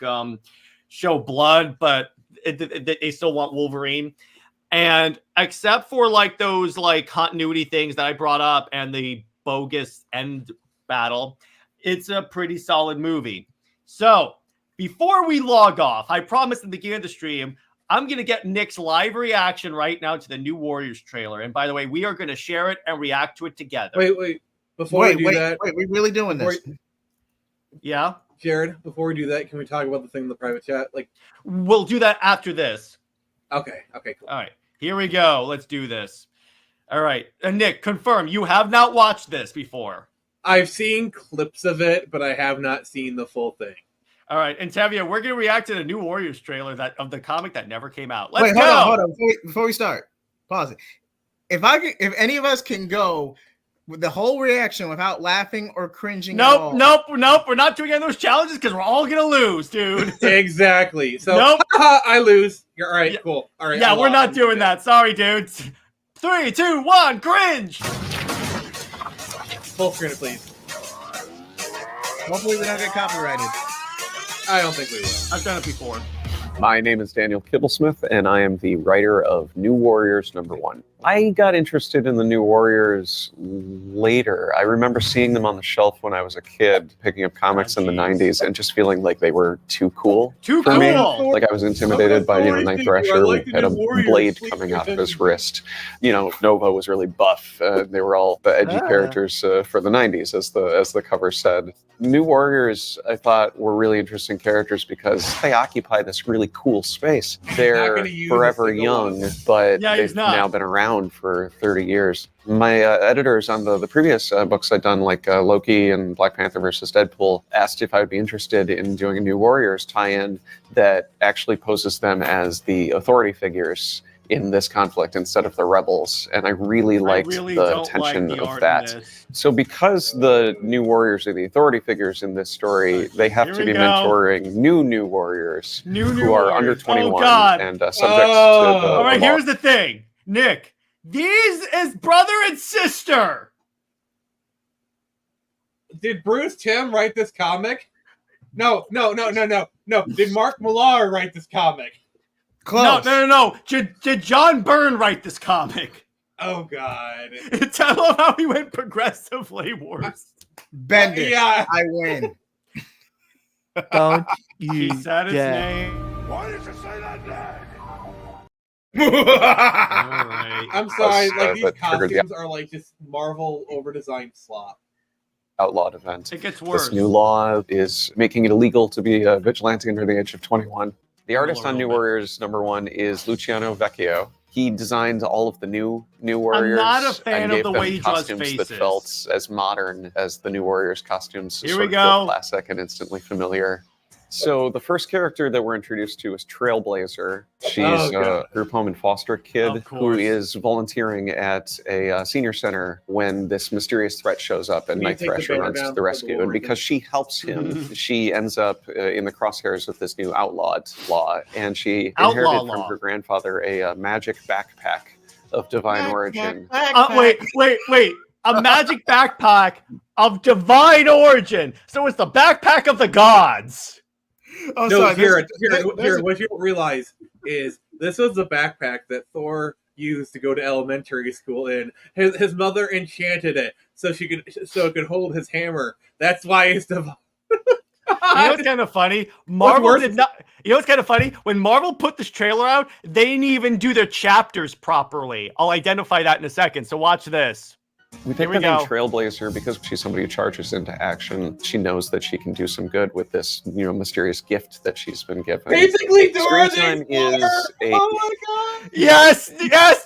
show blood, but they still want Wolverine. And except for like those like continuity things that I brought up and the bogus end battle, it's a pretty solid movie. So before we log off, I promised at the beginning of the stream, I'm going to get Nick's live reaction right now to the new Warriors trailer. And by the way, we are going to share it and react to it together. wait. Before we do that, we're really doing this? Yeah? Jared, before we do that, can we talk about the thing in the private chat? Like, We'll do that after this. okay, cool. All right, here we go. Let's do this. All right. And Nick, confirm you have not watched this before. I've seen clips of it, but I have not seen the full thing. All right. And Tavia, we're going to react to the new Warriors trailer of the comic that never came out. Let's go. Hold on. Before we start, pause it. If any of us can go with the whole reaction without laughing or cringing at all. Nope. We're not doing any of those challenges because we're all going to lose, dude. Exactly. So Nope. I lose. You're all right. Yeah. Cool. All right. Yeah, we're not doing that. Sorry, dudes. 3, 2, 1, cringe. Full screen it, please. Hopefully we don't get copyrighted. I don't think we will. I've done it before. My name is Daniel Kibblesmith, and I am the writer of New Warriors #1. I got interested in the New Warriors later. I remember seeing them on the shelf when I was a kid, picking up comics in the 90s, and just feeling like they were too cool for me. Like I was intimidated by, Night Thrasher, who had a blade coming out of his wrist. Nova was really buff. They were all the edgy characters for the 90s, as the cover said. New Warriors, I thought, were really interesting characters because they occupy this really cool space. They're forever young, but they've now been around for 30 years. My editors on the previous books I'd done, like Loki and Black Panther versus Deadpool, asked if I would be interested in doing a New Warriors tie-in that actually poses them as the authority figures in this conflict instead of the rebels, and I really liked the tension of that. So because the New Warriors are the authority figures in this story, they have to be mentoring new Warriors who are under 21 and subject to the All right, law. here's the thing, Nick. These is brother and sister. Did Bruce Timm write this comic? No. Did Mark Millar write this comic? Close. No. Did John Byrne write this comic? Oh, God. Tell him how he went progressively worse. Bend it. Yeah. I win. Don't you He said his dare. name. Why did you say that name? All right. I'm sorry. That These triggered the costumes are like just Marvel over-designed slop. outlawed event. It gets worse. This new law is making it illegal to be a vigilante under the age of 21. The artist on New Warriors #1 is Luciano Vecchio. He designed all of the new Warriors. I'm not a fan and of gave the them way he draws costumes faces. that felt as modern as the New Warriors costumes. Here sort we of go. feel classic and instantly familiar. So the first character that we're introduced to is Trailblazer. She's Oh, a group home and foster kid Of who course. is volunteering at a senior center when this mysterious threat shows up and Can you Night take the Thrasher banner runs to down the for the rescue. And Wolverine? because she helps him, she ends up in the crosshairs of this new outlawed law. And she Outlaw inherited law. from her grandfather a magic backpack of divine origin. Wait. A magic backpack of divine origin. So it's the backpack of the gods. Oh, No, sorry. Jared, there's- what you don't realize is this was the backpack that Thor used to go to elementary school in. His mother enchanted it so it could hold his hammer. That's why it's divine. You know what's kind of funny? Marvel worse did is- not. You know what's kind of funny? When Marvel put this trailer out, they didn't even do their chapters properly. I'll identify that in a second. So watch this. We Here picked we the name go. Trailblazer because she's somebody who charges into action. She knows that she can do some good with this, mysterious gift that she's been given. Basically, Dora Screen the time is Explorer! a- Oh my god! Yes,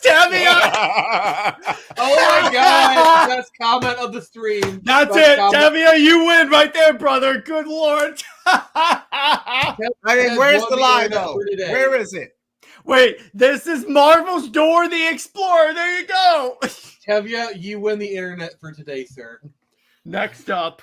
Tammy. Oh my god! Best comment of the stream. That's Best it, comment. Tavia. You win right there, brother. Good lord. I mean, where's the lie, though? Where is it? Wait, this is Marvel's Dora the Explorer. There you go. Tevya, you win the internet for today, sir. Next up.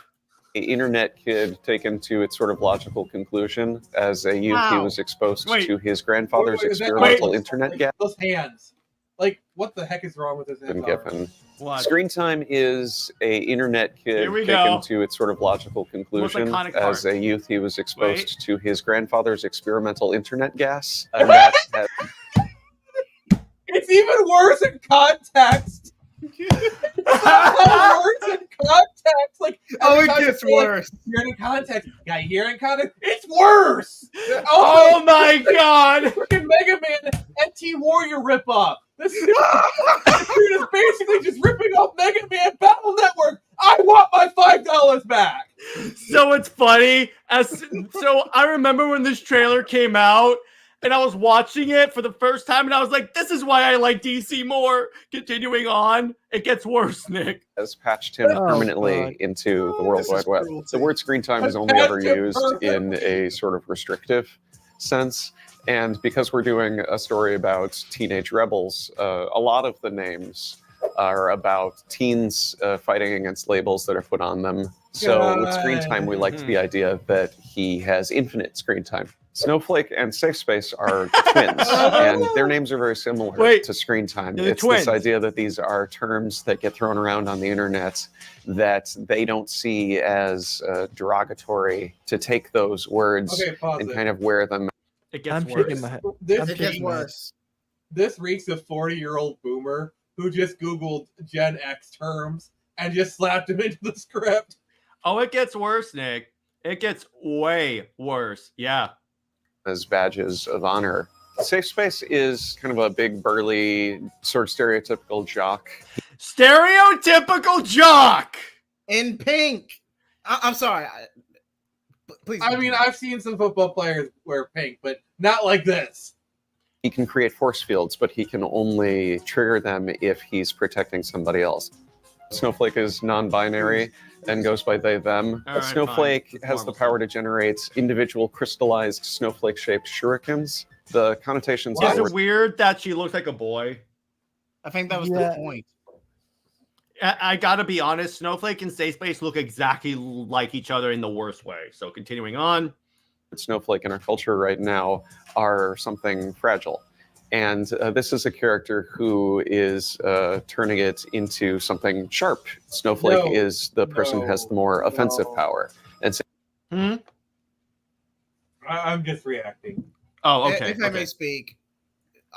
Internet kid taken to its sort of logical conclusion. As a youth, he Wow. was exposed Wait. to his grandfather's Wait, is that- experimental wait. internet gap Those hands. Like, what the heck is wrong with his been hands? given. What? Screen time is a internet kid Here we taken go. to its sort of logical conclusion. iconic As part. a youth, he was exposed Wait. to his grandfather's experimental internet gas. And that had It's even worse in context. It's worse in context. Like, Oh, every it time gets you say, like, worse. You're in context. Yeah, you're in context. It's worse. Oh my god. Freaking Mega Man NT Warrior ripoff. This dude is basically just ripping off Mega Man Battle Network. I want my $5 back. So it's funny. So I remember when this trailer came out and I was watching it for the first time and I was like, this is why I like DC more. Continuing on, it gets worse, Nick. has patched him Oh, permanently God. into the Oh, World this Wide is Web. cruelty. The word screen time is Has only patched ever him used in a sort of restrictive sense. And because we're doing a story about teenage rebels, a lot of the names are about teens fighting against labels that are put on them. So with screen time, we liked the idea that he has infinite screen time. Snowflake and Safe Space are twins, and their names are very similar Wait, to screen time. they're It's twins. this idea that these are terms that get thrown around on the internet that they don't see as derogatory, to take those words Okay, pause and it. kind of wear them. It gets I'm worse. shaking my head. This, I'm It gets shaking my head. worse. this reeks of 40-year-old boomer who just Googled Gen X terms and just slapped him into the script. Oh, it gets worse, Nick. It gets way worse. Yeah. As badges of honor. Safe Space is kind of a big, burly, sort of stereotypical jock. Stereotypical jock. In pink. I'm sorry. Please. I mean, I've seen some football players wear pink, but not like this. He can create force fields, but he can only trigger them if he's protecting somebody else. Snowflake is non-binary and goes by they, them. All right, Snowflake fine. has the Marvel power to generate individual crystallized snowflake-shaped shurikens. The connotations What? of Is the it word weird that she looks like a boy? I think that was Yeah. the point. I gotta be honest. Snowflake and Safe Space look exactly like each other in the worst way. So continuing on. snowflake in our culture right now are something fragile. And this is a character who is turning it into something sharp. Snowflake No, is the person who has the more offensive no. power. And so I'm just reacting. Oh, okay. If I may okay. speak,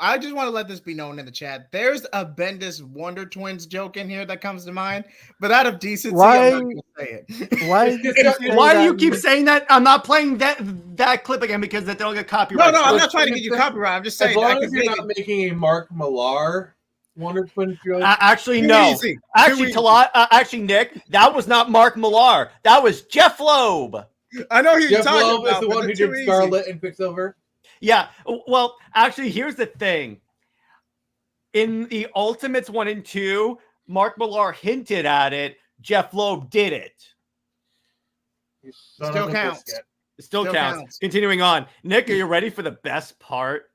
I just want to let this be known in the chat. There's a Bendis Wonder Twins joke in here that comes to mind, but out of decency, Why- I'm not going to say it. Why? Why do you keep saying that? I'm not playing that clip again because they don't get copyright. No, I'm struck. not trying to get you copyright. I'm just As saying. I long could as you're make not it making a Mark Millar Wonder Twin joke. Actually, too no. easy. Too Actually, easy. actually, Nick, that was not Mark Millar. That was Jeff Loeb. I know who you're Jeff talking Loeb is about, the but one who they're did too easy. Scarlet and Quicksilver. Yeah. Well, actually, here's the thing. In the Ultimates 1 and 2, Mark Millar hinted at it. Jeff Loeb did it. You son Still of a counts. biscuit. Still counts. Continuing on. Nick, are you ready for the best part?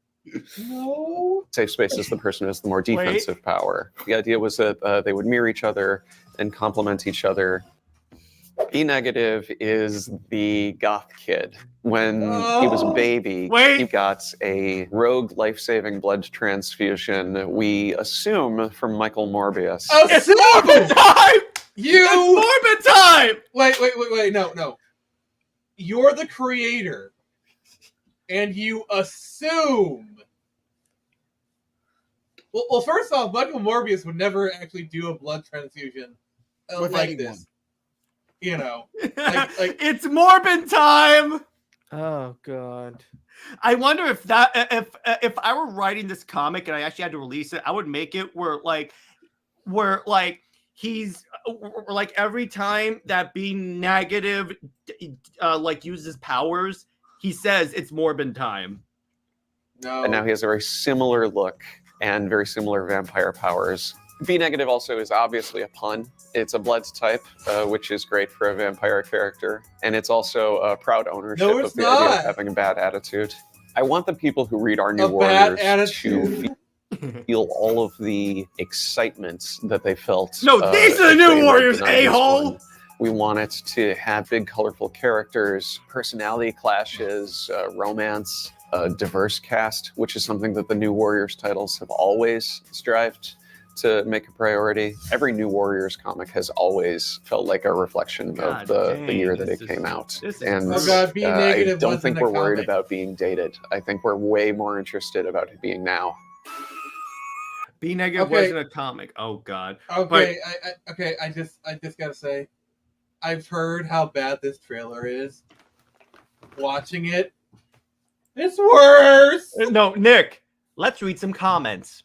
No. Safe space is the person who has the more defensive power. The idea was that they would mirror each other and complement each other. B negative is the goth kid. When he was a baby, he got a rogue life-saving blood transfusion. We assume from Michael Morbius. It's Morbid time! It's Morbid time! Wait, no. You're the creator, and you assume. Well, first off, Michael Morbius would never actually do a blood transfusion like this. You know, like it's Morbid time. Oh God! I wonder if I were writing this comic and I actually had to release it, I would make it where he's like every time that being negative like uses powers, he says it's Morbid time. No. And now he has a very similar look and very similar vampire powers. B negative also is obviously a pun. It's a blood type, which is great for a vampire character. And it's also a proud ownership of the idea of having a bad attitude. I want the people who read our New Warriors to feel all of the excitement that they felt. No, these are the New Warriors, a-hole! We want it to have big, colorful characters, personality clashes, romance, a diverse cast, which is something that the New Warriors titles have always strived to make a priority. Every New Warriors comic has always felt like a reflection of the year that it came out. And I don't think we're worried about being dated. I think we're way more interested about it being now. B negative wasn't a comic. Oh God. Okay, I just gotta say, I've heard how bad this trailer is. Watching it, it's worse. No, Nick, let's read some comments.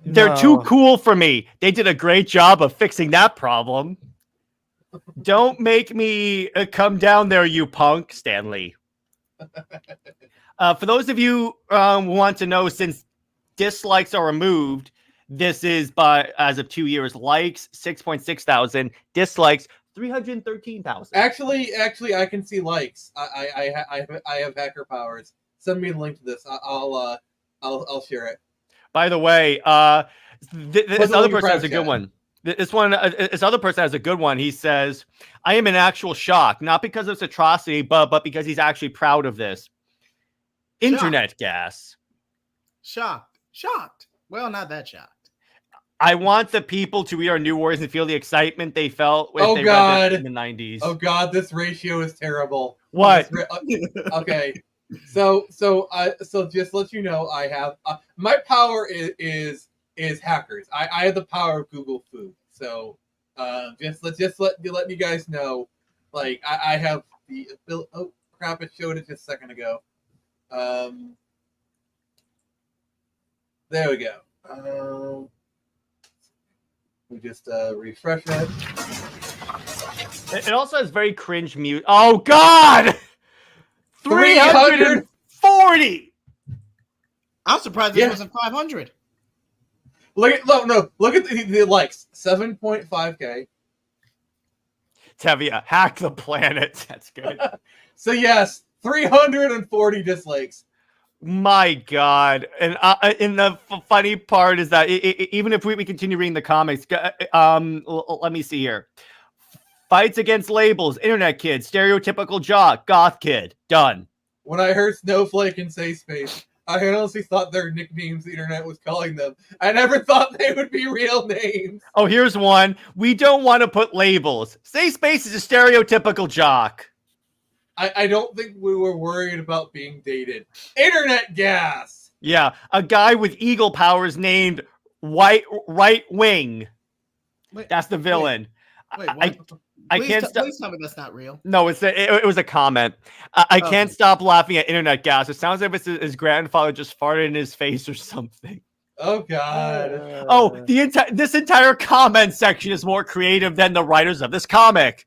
They're too cool for me. They did a great job of fixing that problem. Don't make me come down there, you punk, Stanley. For those of you who want to know, since dislikes are removed, this is as of 2 years. Likes 6.6 thousand, dislikes 313,000. Actually, I can see likes. I have hacker powers. Send me the link to this. I'll share it. By the way, this other person has a good one. This other person has a good one. He says, "I am in actual shock, not because of this atrocity, but because he's actually proud of this." Internet gas. Shocked. Well, not that shocked. I want the people to read our New Warriors and feel the excitement they felt when they read it in the 90s. Oh God, this ratio is terrible. What? Okay. So just let you know, I have my power is hackers. I have the power of Google Food. So just let you guys know, like I have the ability. Oh crap! It showed it just a second ago. There we go. We just refresh it. It also has very cringe mute. Oh God! 340. I'm surprised it wasn't 500. Look at the likes. 7.5K. Tevia, hack the planet. That's good. So yes, 340 dislikes. My God. And the funny part is that even if we continue reading the comics, let me see here. Fights against labels, internet kid, stereotypical jock, goth kid. Done. When I heard Snowflake and Safe Space, I honestly thought their nicknames the internet was calling them. I never thought they would be real names. Oh, here's one. We don't want to put labels. Safe Space is a stereotypical jock. I don't think we were worried about being dated. Internet gas. Yeah, a guy with eagle powers named Right Wing. That's the villain. Wait, what? I can't stop. Please tell me that's not real. No, it was a comment. I can't stop laughing at internet gas. It sounds like his grandfather just farted in his face or something. Oh God. This entire comment section is more creative than the writers of this comic.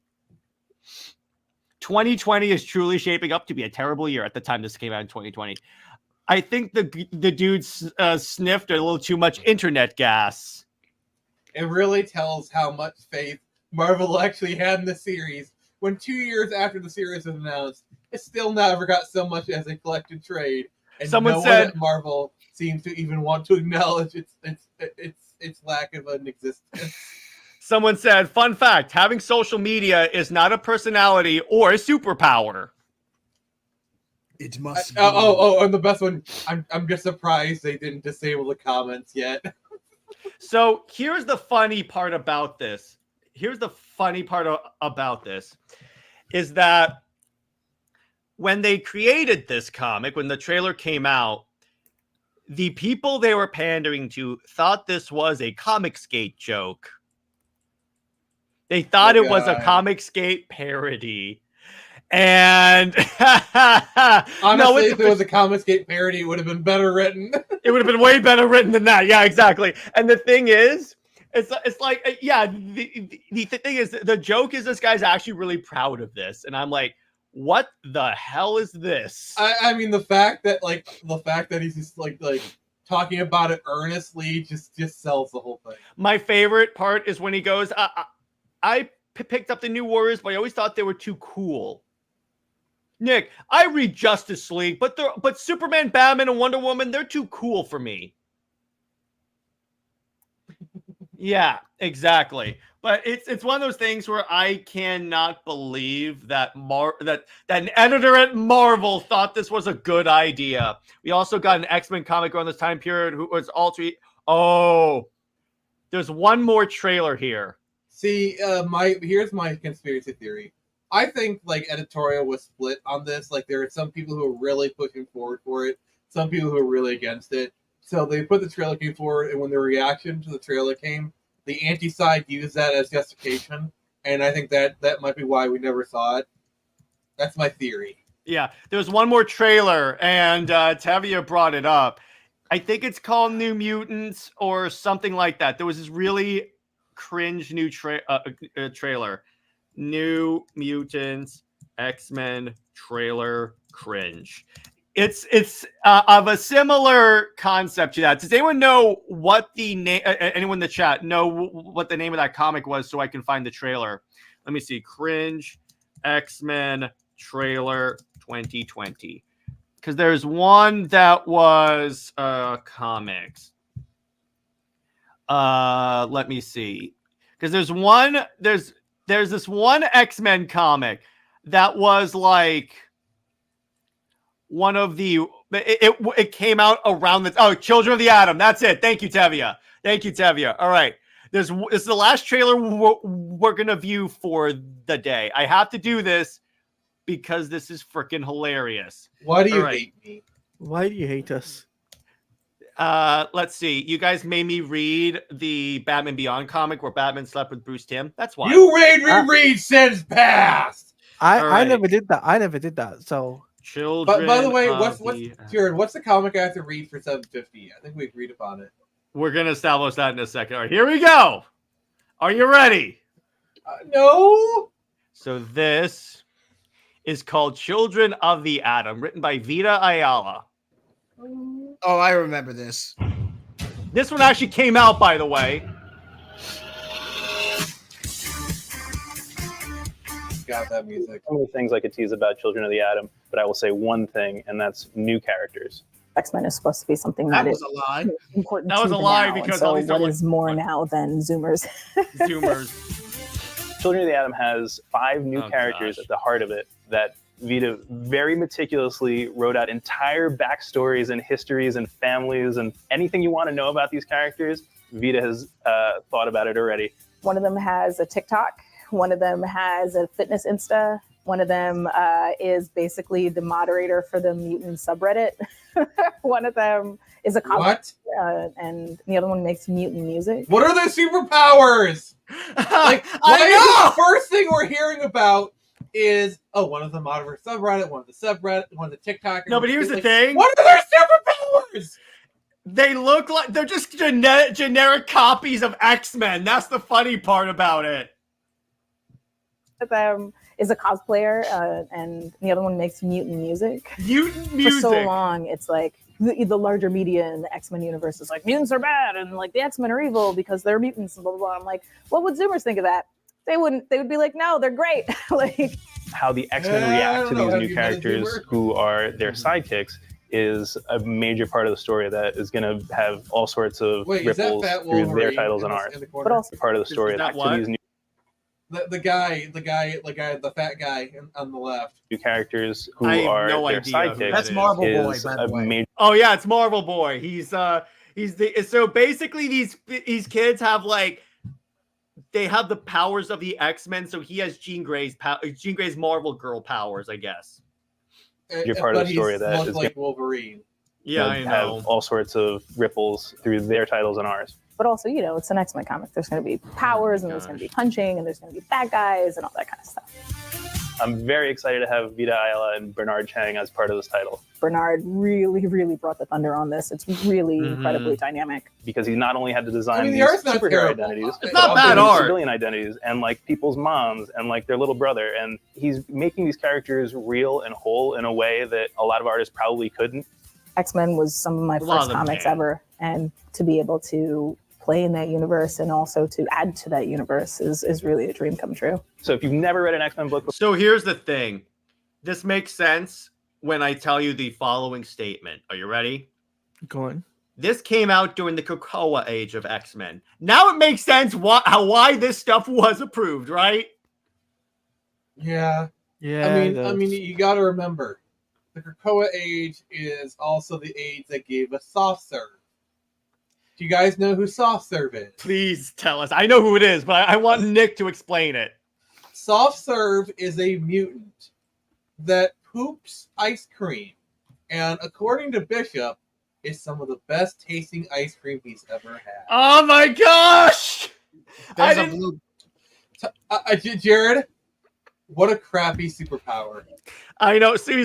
2020 is truly shaping up to be a terrible year at the time this came out in 2020. I think the dude sniffed a little too much internet gas. It really tells how much faith Marvel actually had in the series when 2 years after the series was announced, it still never got so much as a collected trade, and Someone no said- one at Marvel seems to even want to acknowledge its lack of an existence. Someone said, fun fact, having social media is not a personality or a superpower. It must be. And the best one, I'm just surprised they didn't disable the comments yet. So here's the funny part about this. Is that when they created this comic, when the trailer came out, the people they were pandering to thought this was a Comicsgate joke. They thought it was a Comicsgate parody. And honestly, if it was a Comicsgate parody, it would have been better written. It would have been way better written than that. Yeah, exactly. And the thing is, it's like, yeah, the thing is, the joke is this guy's actually really proud of this. And I'm like, what the hell is this? I mean, the fact that he's just like talking about it earnestly just sells the whole thing. My favorite part is when he goes, I picked up the New Warriors, but I always thought they were too cool. Nick, I read Justice League, but Superman, Batman, and Wonder Woman, they're too cool for me. Yeah, exactly. But it's one of those things where I cannot believe that that an editor at Marvel thought this was a good idea. We also got an X-Men comic around this time period who was there's one more trailer here. See, here's my conspiracy theory. I think editorial was split on this. There are some people who are really pushing forward for it, some people who are really against it. So they put the trailer came forward, and when the reaction to the trailer came, the anti-side used that as justification, and I think that might be why we never saw it. That's my theory. Yeah, there's one more trailer, and Tavia brought it up. I think it's called New Mutants or something like that. There was this really cringe new trailer. New Mutants X-Men trailer cringe. It's of a similar concept to that. Does anyone know what the name? Anyone in the chat know what the name of that comic was, so I can find the trailer? Let me see. Cringe X-Men trailer 2020. Because there's one that was comics. Let me see. Because there's this one X-Men comic that was like one of the it came out around the Children of the Atom. That's it. Thank you, Tevia. All right. This is the last trailer we're gonna view for the day. I have to do this because this is freaking hilarious. Why do you hate me? Why do you hate us? Let's see. You guys made me read the Batman Beyond comic where Batman slept with Bruce Timm. That's why. You reread Sin's Past. I never did that. So Children. But by the way, what's Jared? What's the comic I have to read for $7.50? I think we agreed upon it. We're gonna establish that in a second. All right, here we go. Are you ready? No. So this is called Children of the Atom, written by Vita Ayala. Oh, I remember this. This one actually came out, by the way. Got that music. So many things I could tease about Children of the Atom, but I will say one thing, and that's new characters. X-Men is supposed to be something That that was is a lie. important. That was to a the lie now. because and so all these are what is more now than Zoomers? Zoomers. Children of the Atom has 5 new characters gosh. at the heart of it that Vita very meticulously wrote out entire backstories and histories and families and anything you want to know about these characters. Vita has thought about it already. One of them has a TikTok. One of them has a fitness Insta. One of them is basically the moderator for the mutant subreddit. One of them is a What? And the other one makes mutant music. What are their superpowers? Why is the first thing we're hearing about is one of the moderator subreddit, one of the subreddit, one of the TikTok. No, but here's the thing. What are their superpowers? They look like they're just generic copies of X-Men. That's the funny part about it. One of them is a cosplayer, and the other one makes mutant music. Mutant music. For so long, it's like the larger media in the X-Men universe is like, mutants are bad, and like the X-Men are evil because they're mutants, and blah, blah, blah. I'm like, what would Zoomers think of that? They would be like, no, they're great. Like, How the X-Men I react to don't know. these Have new you met a characters Zoomer? who are their sidekicks is a major part of the story that is going to have all sorts of Wait, is that ripples Fat through Wolverine their titles and in ours. the but corner? also, Part of the story that to what? these The fat guy on the left. new characters who I have are no their idea who sidekicks that That's is. Marvel Boy, is by a the way. major Oh yeah, it's Marvel Boy. He's the so basically these kids have like they have the powers of the X-Men, so he has Jean Grey's Marvel girl powers, I guess. You're part of But the story he's that most is like Wolverine. Yeah, I have know. all sorts of ripples through their titles and ours. but also, it's an X-Men comic. There's going to be powers, and there's going to be punching, and there's going to be bad guys, and all that kind of stuff. I'm very excited to have Vita Ayala and Bernard Chang as part of this title Bernard really, really brought the thunder on this. It's really incredibly dynamic. because he not only had to design the these art's not superhero terrible. identities, It's but not also bad these art. civilian identities and like people's moms and like their little brother. And he's making these characters real and whole in a way that a lot of artists probably couldn't. X-Men was some of my A lot first of them comics can. ever, and to be able to play in that universe and also to add to that universe is really a dream come true. So if you've never read an X-Men book before, So here's the thing. This makes sense when I tell you the following statement. Are you ready? Go on. This came out during the Cocoa age of X-Men. Now it makes sense why this stuff was approved, right? Yeah. Yeah. I mean, you got to remember, the Krakoa age is also the age that gave us soft serve. Do you guys know who soft serve is? Please tell us. I know who it is, but I want Nick to explain it. Soft serve is a mutant that poops ice cream, and according to Bishop, is some of the best tasting ice cream he's ever had. Oh my gosh! I There's a didn't- blue. Jared, what a crappy superpower. I know. So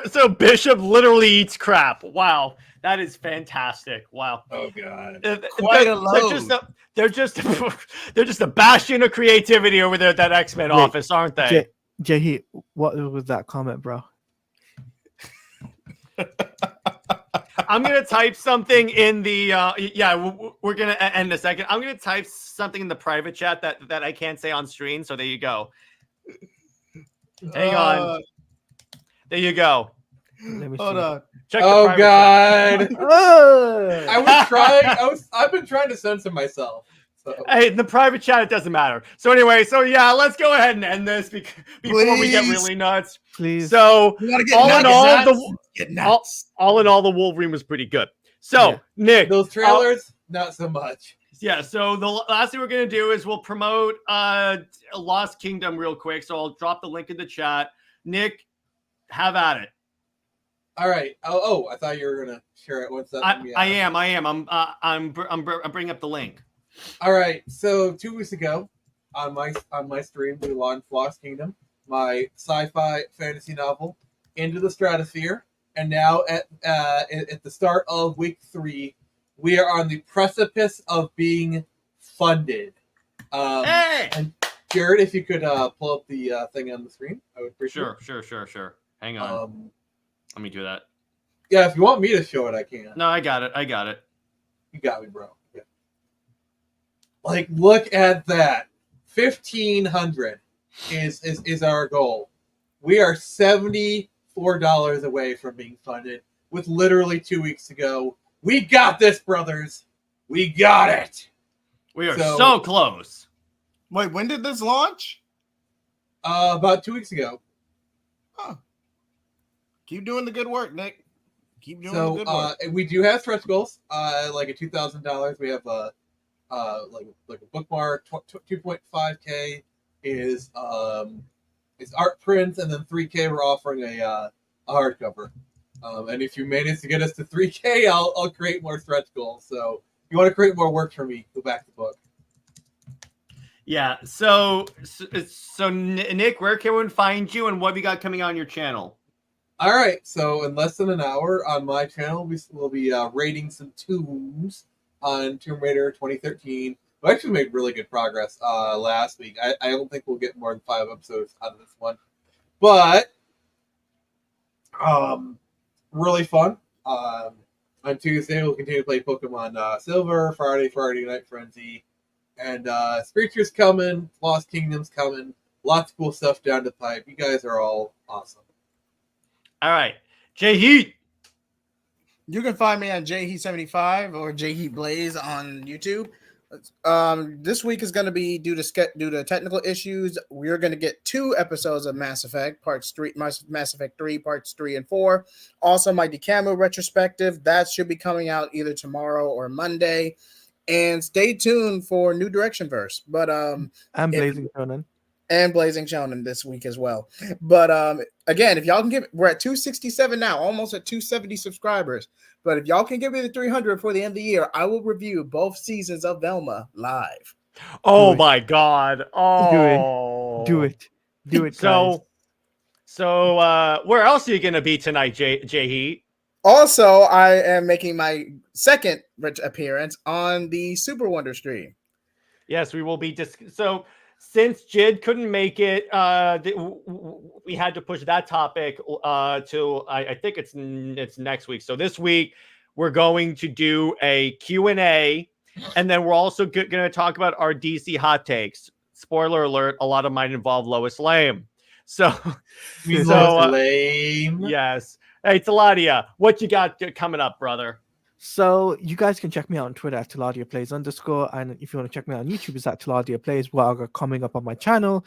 so Bishop literally eats crap. Wow, that is fantastic. Wow. Oh god. Quite a They're just they're just a bastion of creativity over there at that X-Men Wait, office, aren't they? Jahi, what was that comment, bro? I'm gonna type something in the we're gonna end in a second. I'm gonna type something in the private chat that I can't say on screen. So there you go. Hang on. There you go. Let me Hold see. on. Check the Oh private chat. god. I was trying. I've been trying to censor myself. So. Hey, in the private chat, it doesn't matter. So anyway, let's go ahead and end this before we get Please. really nuts. Please. So You gotta get all in nuts. all, Get nuts. all in all, the Wolverine was pretty good. So Yeah. Nick, Those trailers, not so much. yeah. So the last thing we're gonna do is we'll promote Lost Kingdom real quick. So I'll drop the link in the chat. Nick, have at it. All right. Oh, I thought you were gonna share it. What's that? I am. I'm bringing up the link. All right. So 2 weeks ago, on my stream, we launched Lost Kingdom, my sci-fi fantasy novel, Into the Stratosphere, and now at the start of week 3, we are on the precipice of being funded. Hey! And Jared, if you could pull up the thing on the screen, I would appreciate Sure. Hang it. on. Let me do that. Yeah, if you want me to show it, I can. No, I got it. You got me, bro. Yeah. Like, look at that. 1,500 is our goal. We are $74 away from being funded with literally 2 weeks to go. We got this, brothers. We got it. We are so close. Wait, when did this launch? About 2 weeks ago. Huh. Keep doing the good work, Nick. Keep doing the good work. We do have stretch goals. Like at $2,000, we have a like a bookmark. 2.5K is art prints, and then 3K we're offering a hardcover. And if you manage to get us to 3K, I'll create more stretch goals. So if you want to create more work for me, go back to the book. Yeah. So Nick, where can one find you, and what have you got coming on your channel? All right, so in less than an hour on my channel, we'll be rating some tombs on Tomb Raider 2013. We actually made really good progress last week. I don't think we'll get more than 5 episodes out of this one, but really fun. On Tuesday, we'll continue to play Pokemon Silver, Friday Night Frenzy, And Screecher's coming, Lost Kingdom's coming, lots of cool stuff down the pipe. You guys are all awesome. All right, Jay Heat. You can find me on jheat75 or jheatblaze on YouTube. This week is going to be due to technical issues. We're going to get 2 episodes of Mass Effect Mass Effect 3 parts 3 and 4. Also, my Decamo retrospective that should be coming out either tomorrow or Monday. And stay tuned for New Direction Verse. But I'm Blazing Shonen. And Blazing Shonen this week as well. But again, if y'all can we're at 267 now, almost at 270 subscribers. But if y'all can give me the 300 before the end of the year, I will review both seasons of Velma live. Oh my God! Oh, do it. So where else are you gonna be tonight, Jay Heat? Also, I am making my second appearance on the Super Wonder stream. Yes, we will be. So since Jid couldn't make it, we had to push that topic to I think it's next week. So this week we're going to do a Q&A, and then we're also going to talk about our DC hot takes. Spoiler alert: a lot of mine involve Lois Lane. So, Lois Lane. Yes. Hey, Taladia, what you got coming up, brother? So you guys can check me out on Twitter at TaladiaPlays_, and if you want to check me out on YouTube, it's at TaladiaPlays. What I got coming up on my channel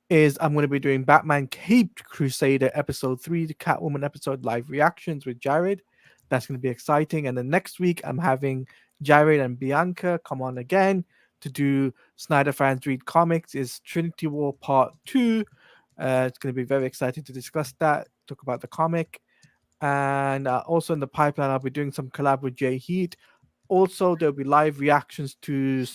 is I'm going to be doing Batman Caped Crusader episode 3, the Catwoman episode live reactions with Jared. That's going to be exciting. And then next week I'm having Jared and Bianca come on again to do Snyder Fans Read Comics is Trinity War Part 2. It's going to be very exciting to discuss that, talk about the comic. And also in the pipeline, I'll be doing some collab with Jay Heat. Also, there'll be live reactions to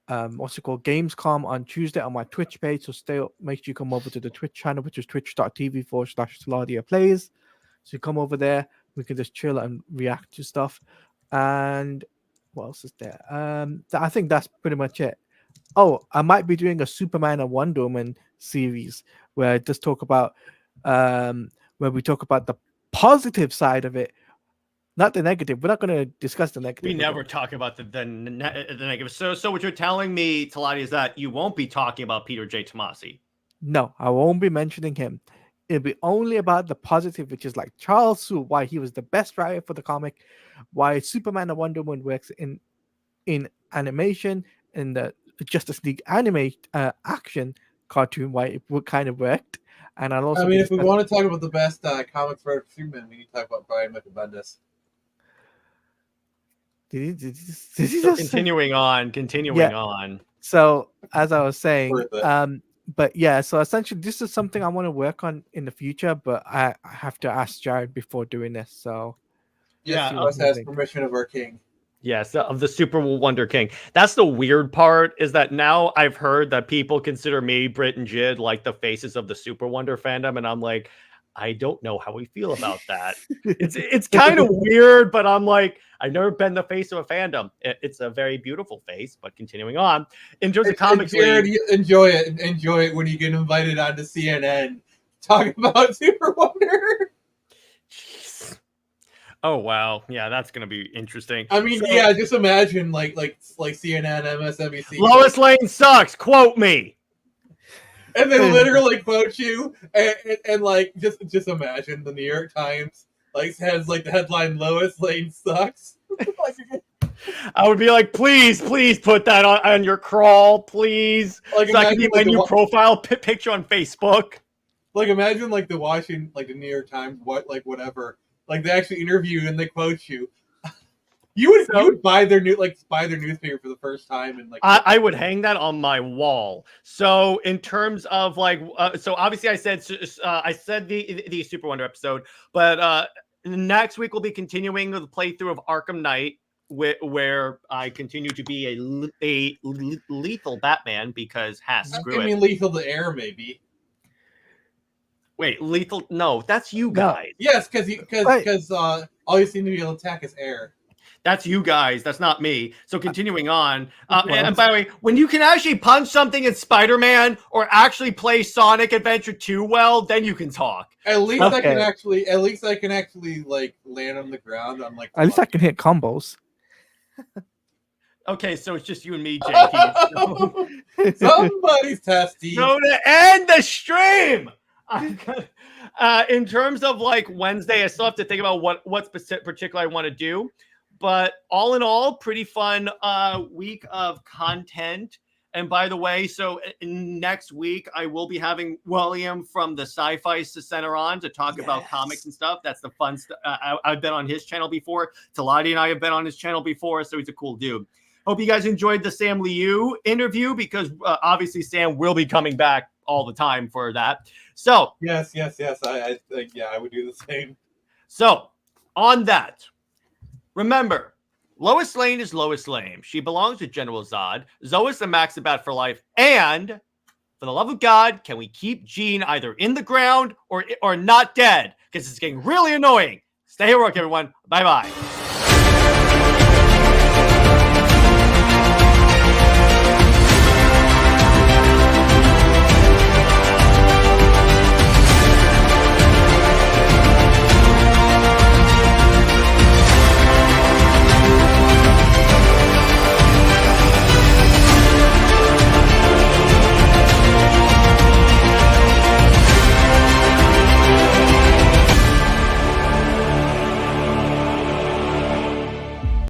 Gamescom on Tuesday on my Twitch page. So make sure you come over to the Twitch channel, which is twitch.tv/TaladiaPlays. So you come over there, we can just chill and react to stuff. And what else is there? I think that's pretty much it. Oh, I might be doing a Superman and Wonder Woman series where I just talk about where we talk about the positive side of it, not the negative. We're not going to discuss the negative. We never talk about the negative. So what you're telling me, Talati, is that you won't be talking about Peter J. Tomasi. No, I won't be mentioning him. It'll be only about the positive, which is like Charles Soule, why he was the best writer for the comic, why Superman and Wonder Woman works in animation, in the Justice League action cartoon, why it kind of worked. And I'll also. I mean, if we want to talk about the best comics for Superman, we need to talk about Brian Michael Bendis. Continuing on. So as I was saying, but yeah, so essentially this is something I want to work on in the future, but I have to ask Jared before doing this. So yes, yeah, us ask permission of our king. Yes, of the Super Wonder King. That's the weird part, is that now I've heard that people consider me, Britt, and Jid like the faces of the Super Wonder fandom, and I'm like, I don't know how we feel about that. It's kind of weird, but I'm like, I've never been the face of a fandom. It's a very beautiful face, but continuing on. In terms of comics, Jared, enjoy it when you get invited onto CNN talking about Super Wonder. Jeez. Oh wow, yeah, that's gonna be interesting. I mean, yeah, just imagine like CNN, MSNBC. Lois Lane sucks. Quote me. And then literally quote you, and like just imagine the New York Times has like the headline "Lois Lane sucks." I would be like, please put that on your crawl, please. Like, so I can get my new profile picture on Facebook. Like, imagine like the the New York Times, whatever. Like they actually interview you and they quote you. You would buy their newspaper for the first time, and like I would hang that on my wall. So in terms of so obviously I said the Super Wonder episode, but next week we'll be continuing the playthrough of Arkham Knight, where I continue to be a lethal Batman because screw it. I mean, lethal to air maybe. Wait, lethal? No, that's you guys. No. Yes, because all you seem to be able to attack is air. That's you guys. That's not me. So continuing on. And by the way, when you can actually punch something in Spider-Man or actually play Sonic Adventure 2 well, then you can talk. At least I can actually like land on the ground on like. At least I can hit combos. Okay, so it's just you and me, JT. Somebody's testy. So to end the stream, in terms of like Wednesday, I still have to think about what particular I want to do. But all in all, pretty fun week of content. And by the way, so next week I will be having William from the Sci-Fi Center on to talk about comics and stuff. That's the fun stuff. I've been on his channel before. Talati and I have been on his channel before, so he's a cool dude. Hope you guys enjoyed the Sam Liu interview because obviously Sam will be coming back all the time for that. So yes. I think I would do the same. So on that, remember, Lois Lane is Lois Lane. She belongs to General Zod. Zoe is the Maxabat for life. And for the love of God, can we keep Jean either in the ground or not dead? Because it's getting really annoying. Stay heroic, everyone. Bye-bye.